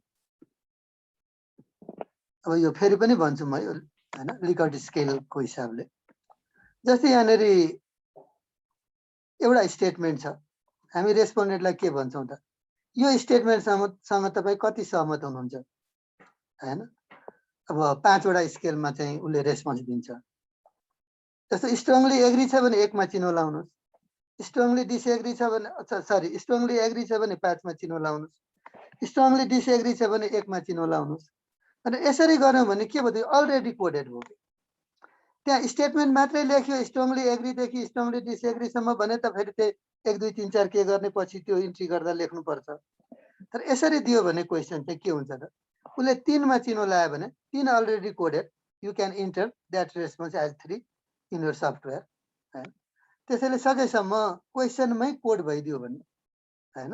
अब यो फेरि पनि भन्छु म हैन लिकर्ट स्केलको हिसाबले। जस्तै यहाँनेर एउटा स्टेटमेन्ट छ, हामी रेस्पोन्डेन्टलाई के भन्छौँ त, यो स्टेटमेन्टसँग तपाईँ कति सहमत हुनुहुन्छ हैन। अब 5 वटा स्केलमा चाहिँ उसले रेस्पोन्स दिन्छ। जस्तो स्ट्रङली एग्री छ भने 1 मा चिनो लाउनुहोस्, स्ट्रङली डिसएग्री छ भने स्ट्रङली एग्री छ भने 5 मा चिनो लाउनुहोस्, स्ट्रङली डिसएग्री छ भने 1 मा चिनो लाउनुहोस्। अनि यसरी गर्यौँ भने के भयो, अलरेडी कोडेड भयो। त्यहाँ स्टेटमेन्ट मात्रै लेख्यो स्ट्रङली एग्रीदेखि स्ट्रङली डिसएग्रीसम्म भने त फेरि त्यही 1 2 3 4 के गर्ने पछि त्यो इन्ट्री गर्दा लेख्नुपर्छ। तर यसरी दियो भने क्वेसन चाहिँ के हुन्छ त, उसले 3 मा चिनो लायो भने 3 already coded, you can enter that response as 3 in your software हैन। त्यसैले सकेसम्म क्वेसनमै कोड भइदियो भने हैन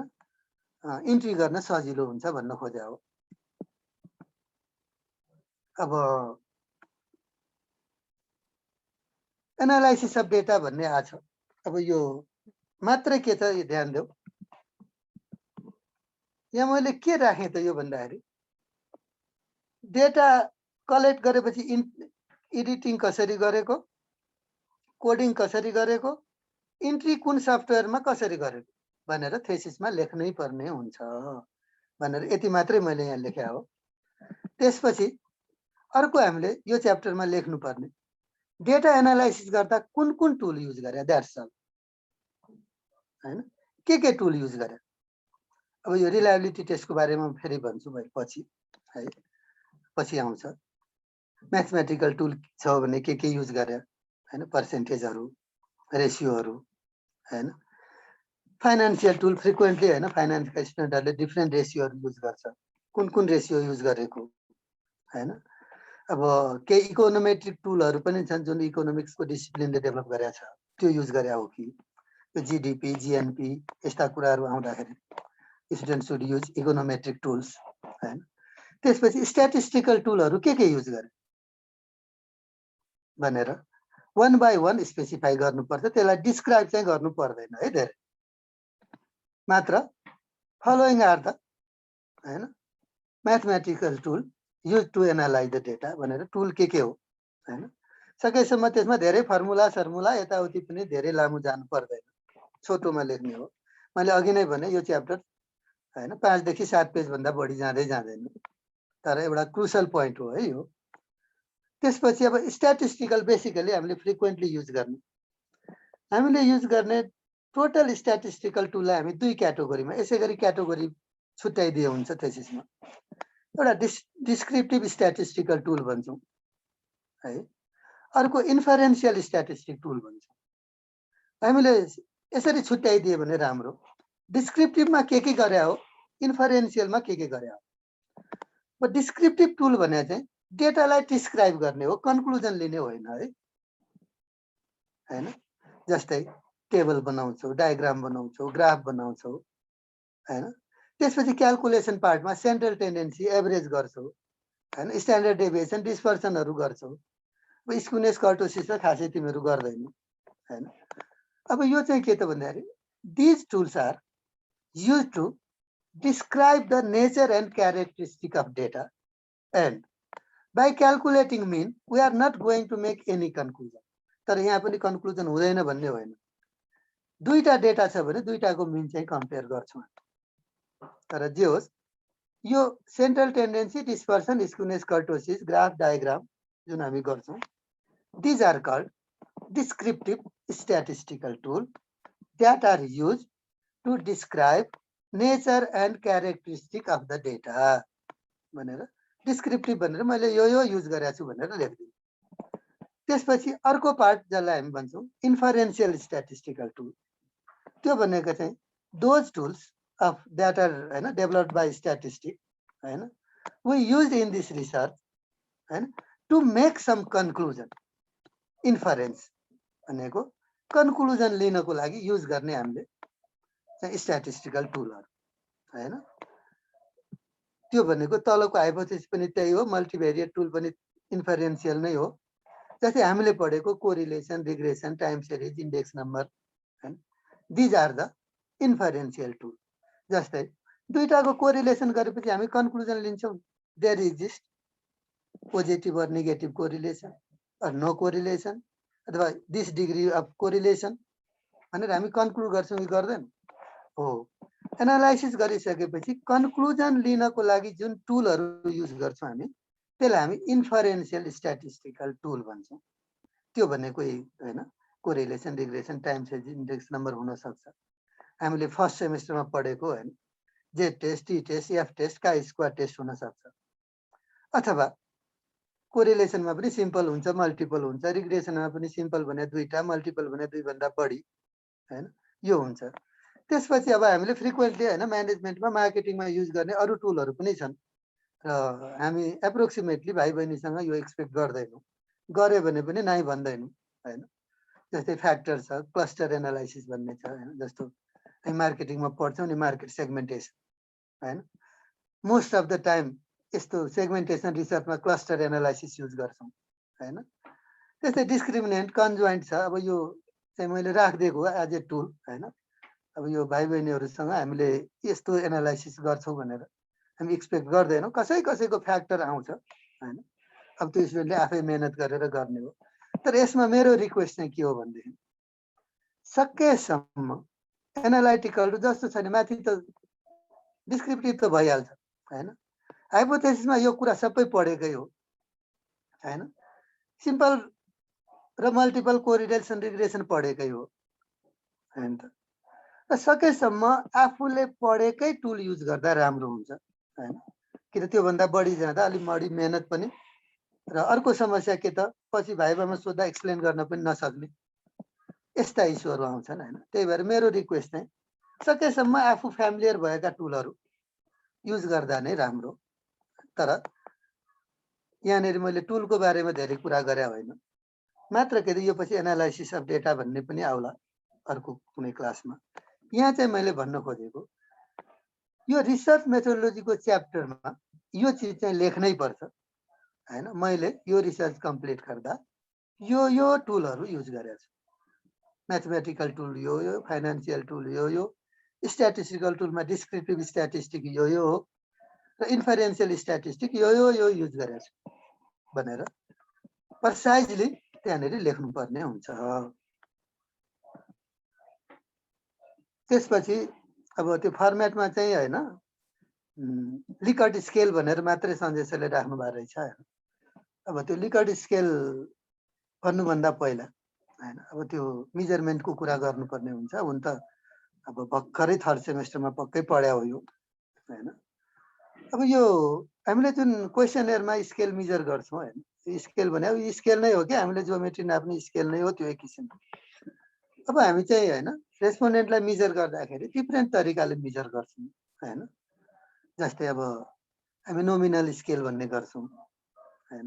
इन्ट्री गर्न सजिलो हुन्छ भन्न खोजे हो। अब एनालाइसिस अफ डेटा भन्ने आछ। अब यो मात्रै के छ यो ध्यान देऊ, यहाँ मैले के राखेँ त यो भन्दाखेरि डेटा कलेक्ट गरेपछि एडिटिङ कसरी गरेको, कोडिङ कसरी गरेको, इन्ट्री कुन सफ्टवेयरमा कसरी गरेको भनेर थेसिसमा लेख्नै पर्ने हुन्छ भनेर यति मात्रै मैले यहाँ लेखे हो। त्यसपछि अर्को हामीले यो च्याप्टरमा लेख्नु पर्ने डेटा एनालाइसिस गर्दा कुन कुन टुल युज गरे, द्याट्स अल हैन। के टुल युज गरे, अब यो रिलायबिलिटी टेस्टको बारेमा फेरि भन्छु मैले पछि है, पछि आउँछ। म्याथमेटिकल टुल छ भने के युज गरे हैन, पर्सेन्टेजहरू, रेसियोहरू हैन। फाइनान्सियल टुल फ्रिक्वेन्टली हैन, फाइनान्सका स्टुडेन्टहरूले डिफ्रेन्ट रेसियोहरू युज गर्छ, कुन कुन रेसियो युज गरेको हैन। अब केही इकोनोमेट्रिक टुलहरू पनि छन् जुन इकोनोमिक्सको डिसिप्लिनले डेभलप गरेको छ, त्यो युज गरे हो कि यो जिडिपी जिएनपी यस्ता कुराहरू आउँदाखेरि student should use econometric tools हैन। त्यसपछि स्ट्याटिस्टिकल टुलहरू के युज गरे भनेर 1 बाई 1 स्पेसिफाई गर्नुपर्छ। त्यसलाई डिस्क्राइब चाहिँ गर्नु पर्दैन है धेरै, मात्र फलोइङ आर द हैन mathematical tool use to analyze the data भनेर टुल के हो हैन। सकेसम्म त्यसमा धेरै फर्मुला सर्मुला यताउति पनि धेरै लामो जानु पर्दैन, छोटोमा लेख्ने हो। मैले अघि नै भने यो च्याप्टर हैन 5 देखि 7 पेज भन्दा बढी जाँदैन, तर एउटा क्रुसल पोइन्ट हो है यो। त्यसपछि अब स्ट्याटिस्टिकल बेसिकली हामीले फ्रिक्वेन्टली युज गर्ने, हामीले युज गर्ने टोटल स्ट्याटिस्टिकल टुललाई हामी 2 क्याटेगोरीमा यसै गरी क्याटेगोरी छुट्याइदिए हुन्छ थेसिसमा। एउटा डिस्क्रिप्टिभ स्ट्याटिस्टिकल टुल भन्छौँ है, अर्को इन्फरेन्शियल स्ट्याटिस्टिक टुल भन्छौँ। हामीले यसरी छुट्याइदिए भने राम्रो, डिस्क्रिप्टिभमा के गरे हो, इन्फरेन्शियलमा के गरे हो। डिस्क्रिप्टिभ टुल भने चाहिँ डेटालाई डिस्क्राइब गर्ने हो, कन्क्लुजन लिने होइन है हैन। जस्तै टेबल बनाउँछौ, डायग्राम बनाउँछौ, ग्राफ बनाउँछौ हैन। त्यसपछि क्याल्कुलेसन पार्टमा सेन्ट्रल टेन्डेन्सी एभरेज गर्छौ हैन, स्ट्यान्डर्ड डेभिएसन डिस्पर्सनहरू गर्छौ। अब स्कुनेस कर्टोसिस त खासै तिमीहरू गर्दैनौ हैन। अब यो चाहिँ के त भन्दाखेरि these tools are use to describe the nature and characteristic of data and by calculating mean we are not going to make any conclusion. तर यहाँ पनि कन्क्लुजन हुँदैन भन्ने होइन, दुईटा डेटा छ भने दुईटाको मिन चाहिँ कम्पेयर गर्छौँ। तर जे होस् यो central tendency dispersion skewness kurtosis graph diagram जुन हामी गर्छौँ, these are called descriptive statistical tool that are use to describe nature and characteristic of the data भनेर डिस्क्रिप्टिभ भनेर मैले यो युज गरेको छु भनेर लेख्दिनु। त्यसपछि अर्को पार्ट जसलाई हामी भन्छौँ इन्फरेन्शियल स्ट्याटिस्टिकल टुल, त्यो भनेको चाहिँ those tools of that are developed by statistics we used in this research to make some conclusion. Inference भनेको कन्क्लुजन लिनको लागि युज गर्ने हामीले चाहिँ स्ट्याटिस्टिकल टुलहरु हैन। त्यो भनेको तलको हाइपोथेसिस पनि त्यही हो, मल्टिभेरिएट टुल पनि इन्फरेन्शियल नै हो। जस्तै हामीले पढेको correlation, regression, time series, index number these are the inferential tool. जस्तै दुईटाको कोरिलेसन गरेपछि हामी कन्क्लुजन लिन्छौँ, there exist positive or negative correlation or no correlation अथवा दिस डिग्री अफ कोरिलेसन भनेर हामी कन्क्लुड गर्छौँ कि गर्दैन हो। एनालाइसिस गरिसकेपछि कन्क्लुजन लिनको लागि जुन टुलहरू युज गर्छौँ हामी त्यसलाई हामी इन्फरेन्सियल स्ट्याटिस्टिकल टुल भन्छौँ। त्यो भन्ने कोही होइन correlation regression time series index number हुन सक्छ। हामीले फर्स्ट सेमेस्टरमा पढेको होइन Z test T test F test chi square test हुन सक्छ। अथवा कोरिलेसनमा पनि सिम्पल हुन्छ मल्टिपल हुन्छ, रिग्रेसनमा पनि सिम्पल भने दुईटा मल्टिपल भने दुईभन्दा बढी होइन यो हुन्छ। त्यसपछि अब हामीले फ्रिक्वेन्टली होइन म्यानेजमेन्टमा मार्केटिङमा युज गर्ने अरू टुलहरू पनि छन् र हामी एप्रोक्सिमेटली भाइ बहिनीसँग यो एक्सपेक्ट गर्दैनौँ, गऱ्यो भने पनि नाइ भन्दैनौँ होइन। जस्तै फ्याक्टर छ, क्लस्टर एनालाइसिस भन्ने छ होइन, जस्तो हामी मार्केटिङमा पढ्छौँ नि मार्केट सेगमेन्टेसन होइन। मोस्ट अफ द टाइम यस्तो सेगमेन्टेसन रिसर्चमा क्लस्टर एनालाइसिस युज गर्छौँ होइन। त्यस्तै डिस्क्रिमिनेन्ट कन्जोइन्ट छ, अब यो चाहिँ मैले राखिदिएको हो एज ए टुल होइन। अब यो भाइ बहिनीहरूसँग हामीले यस्तो एनालाइसिस गर्छौँ भनेर हामी एक्सपेक्ट गर्दैनौँ, कसैको फ्याक्टर आउँछ होइन। अब त्यो स्टुडेन्टले आफै मेहनत गरेर गर्ने हो। तर यसमा मेरो रिक्वेस्ट चाहिँ के हो भनेदेखि सकेसम्म एनालाइटिकल जस्तो छ नि माथि त डिस्क्रिप्टिभ त भइहाल्छ होइन। हाइपोथेसिसमा यो कुरा सबै पढेकै हो होइन। सिम्पल र मल्टिपल कोरिलेसन रिग्रेसन पढेकै हो होइन त। र सकेसम्म आफूले पढेकै टुल युज गर्दा राम्रो हुन्छ होइन। कि त त्योभन्दा बढी जाँदा अलिक बढी मेहनत पनि र अर्को समस्या के त पछि भाइबामा सोद्धा एक्सप्लेन गर्न पनि नसक्ने यस्ता इस्युहरू आउँछन् होइन। त्यही भएर मेरो रिक्वेस्ट चाहिँ सकेसम्म आफू फ्यामिलियर भएका टुलहरू युज गर्दा नै राम्रो। तर यहाँनिर मैले टुलको बारेमा धेरै कुरा गरे होइन, मात्र के यो पछि एनालाइसिस अफ डेटा भन्ने पनि आउला अर्को कुनै क्लासमा। यहाँ चाहिँ मैले भन्न खोजेको यो रिसर्च मेथोडोलोजीको च्याप्टरमा यो चिज चाहिँ लेख्नै पर्छ होइन। मैले यो रिसर्च कम्प्लिट गर्दा यो टुलहरू युज गरेको छु। म्याथमेटिकल टुल यो फाइनेन्सियल टुल यो स्ट्याटिस्टिकल टुलमा डिस्क्रिप्टिभ स्ट्याटिस्टिक यो हो र इन्फरेन्सियल स्ट्याटिस्टिक यो युज गरेको छु भनेर प्रिसाइजली त्यहाँनिर लेख्नुपर्ने हुन्छ। त्यसपछि अब त्यो फर्मेटमा चाहिँ होइन लिकर्ट स्केल भनेर मात्रै सन्देशले राख्नु भएको रहेछ होइन। अब त्यो लिकर्ट स्केल भन्नुभन्दा पहिला होइन अब त्यो मेजरमेन्टको कुरा गर्नुपर्ने हुन्छ। हुन त अब भर्खरै थर्ड सेमेस्टरमा पक्कै पढ्या हो यो होइन। अब यो हामीले जुन क्वेसनहरुमा स्केल मेजर गर्छौं हैन, स्केल भने अब स्केल नै हो कि हामीले जियोमेट्री नाप्ने स्केल नै हो त्यो एक किसिमको। अब हामी चाहिँ हैन रेस्पोन्डेन्टलाई मेजर गर्दाखेरि डिफरेन्ट तरिकाले मेजर गर्छौं हैन। जस्तै अब हामी नोमिनल स्केल भन्ने गर्छौं हैन।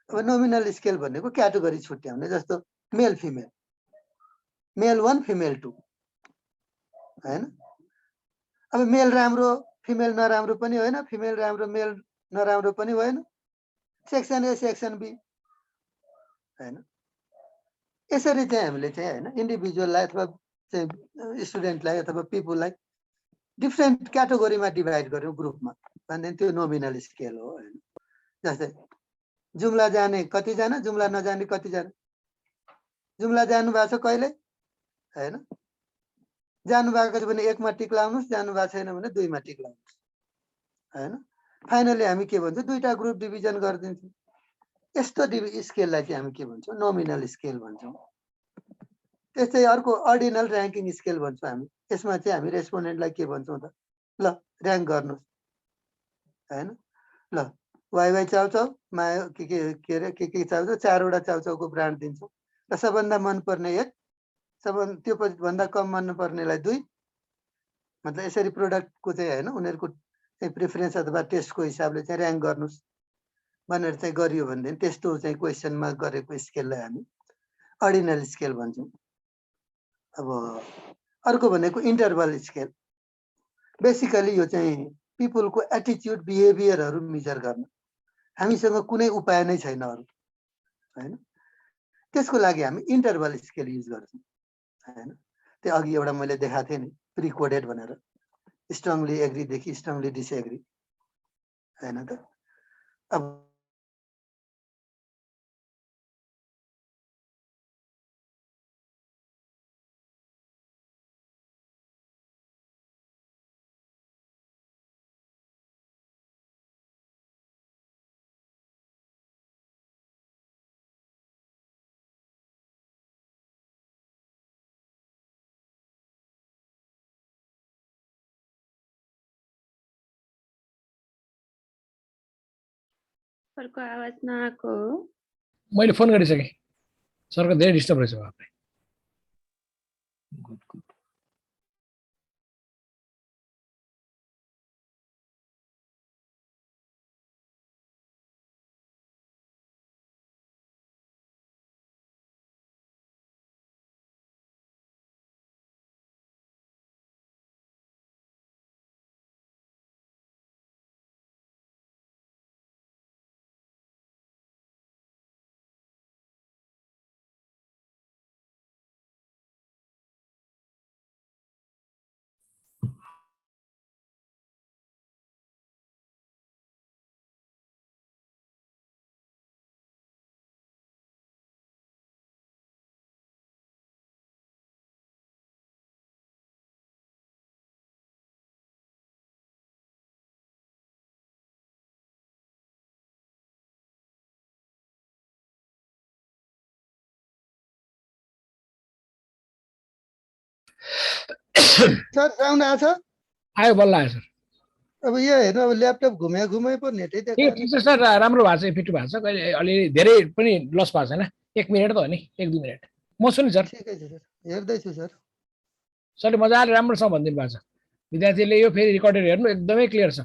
अब नोमिनल स्केल भनेको क्याटेगोरी छुट्याउने, जस्तो मेल फिमेल, मेल 1 फिमेल 2 हैन। अब मेल राम्रो फिमेल नराम्रो पनि होइन, फिमेल राम्रो मेल नराम्रो पनि होइन, सेक्सन ए सेक्सन बी हैन। यसरी चाहिँ हामीले चाहिँ हैन इन्डिभिजुअललाई अथवा चाहिँ स्टुडेन्टलाई अथवा पिपुललाई डिफरेन्ट क्याटेगोरीमा डिभाइड गर्यौं ग्रुपमा, भन्ने त्यो नोमिनल स्केल हो हैन। जस्तै जुम्ला जाने कतिजना, जुम्ला नजाने कतिजना, जुम्ला जानु भएको छ कहिले हैन, जानु भएको छ भने 1 मा टिक लाउनुस्, जानु भएको छैन भने 2 मा टिक लाउनुस् हैन। फाइनली हामी के भन्छौं, दुईटा ग्रुप डिभिजन गरिदिन्छौं। यस्तो स्केललाई चाहिँ हामी के भन्छौं, नोमिनल स्केल भन्छौं। त्यस्तै अर्को अर्डिनल र्याङ्किङ स्केल भन्छौं हामी। यसमा चाहिँ हामी रेस्पोन्डेन्टलाई के भन्छौं त, ल र्याङ्क गर्नुस् हैन। ल वाइ चाउचाउ मा के रे के चाउचाउ, 4 वटा चाउचाउको ब्रान्ड दिन्छौं र सबभन्दा मन पर्ने 1, त्यो भन्दा कम मन पर्नेलाई 2, मतलब यसरी प्रोडक्टको चाहिँ हैन उनीहरुको चाहिँ प्रेफरेन्स अथवा टेस्टको हिसाबले चाहिँ र्याङ्क गर्नुस् भनेर चाहिँ गरियो भने त्यस्तो चाहिँ क्वेशनमा गरेको स्केललाई हामी अर्डिनल स्केल भन्छौं। अब अर्को भनेको इन्टरभल स्केल। बेसिकली यो चाहिँ पिपुलको एटिट्युड बिहेभियरहरु मेजर गर्न हामीसँग कुनै उपाय नै छैन अरु हैन। त्यसको लागि हामी इन्टरभल स्केल युज गर्छौं हैन। त्यो अघि एउटा मैले देखाएको थिएँ नि प्री कोडेड भनेर, स्ट्रङली एग्री देखि स्ट्रङली डिसएग्री हैन त। अब सरको आवाज नआएको हो। मैले फोन गरिसकेँ सरको धेरै डिस्टर्ब रहेछ बापरे सर साउन्ड आछ आयो बल्ल आयो सर अब यो हेर्नु अब ल्यापटप घुमे पो नेटै ए देखाएन ठिक छ सर राम्रो भएको छ इफेक्टिभ भएको छ कहिले अलि धेरै पनि लस भएको छैन 1 मिनेट त हो नि 1-2 मिनेट म सुनि सर ठिकै छ सर हेर्दैछु सर सरले मजाले राम्रोसँग भनिदिनु भएको छ विद्यार्थीले यो फेरि रेकर्डेड हेर्नु एकदमै क्लियर छ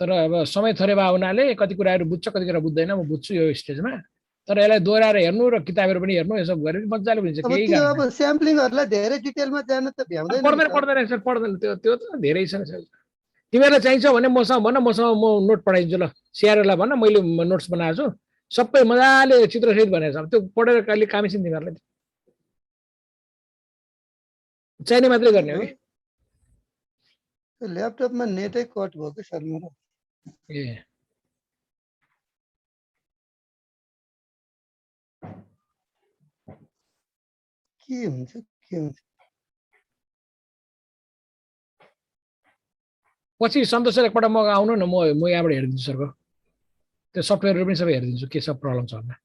तर अब समय थोरै भए हुनाले कति कुराहरू बुझ्छ कति कुरा बुझ्दैन म बुझ्छु यो स्टेजमा तर यसलाई दोहोऱ्याएर हेर्नु र किताबहरू पनि हेर्नु यसो गरेर मजाले बुझ्छ अब केही त्यो गाह्रो अब स्याम्पलिङहरूलाई धेरै डिटेलमा जान त भ्याउँदैन नि पर्दैन सर। पर्दैन सर पर्दैन त्यो त्यो त धेरै छ सर तिमीहरूलाई चाहिन्छ भने मसँग भन मसँग म नोट पठाइदिन्छु ल सिआरओलाई भन मैले नोट्स बनाएको छु सबै मजाले चित्रसहित भनेको छ त्यो पढेर कहिले कामै छैन तिमीहरूलाई चाहिने मात्रै गर्ने हो कि ल्यापटपमा नेटै कट भयो कि सर मेरो ए के हुन्छ पछि सन्तोष सर एकपल्ट म आउनु न म यहाँबाट हेरिदिन्छु सरको त्यो सफ्टवेयरहरू पनि सबै हेरिदिन्छु के सब प्रब्लम छ भनेर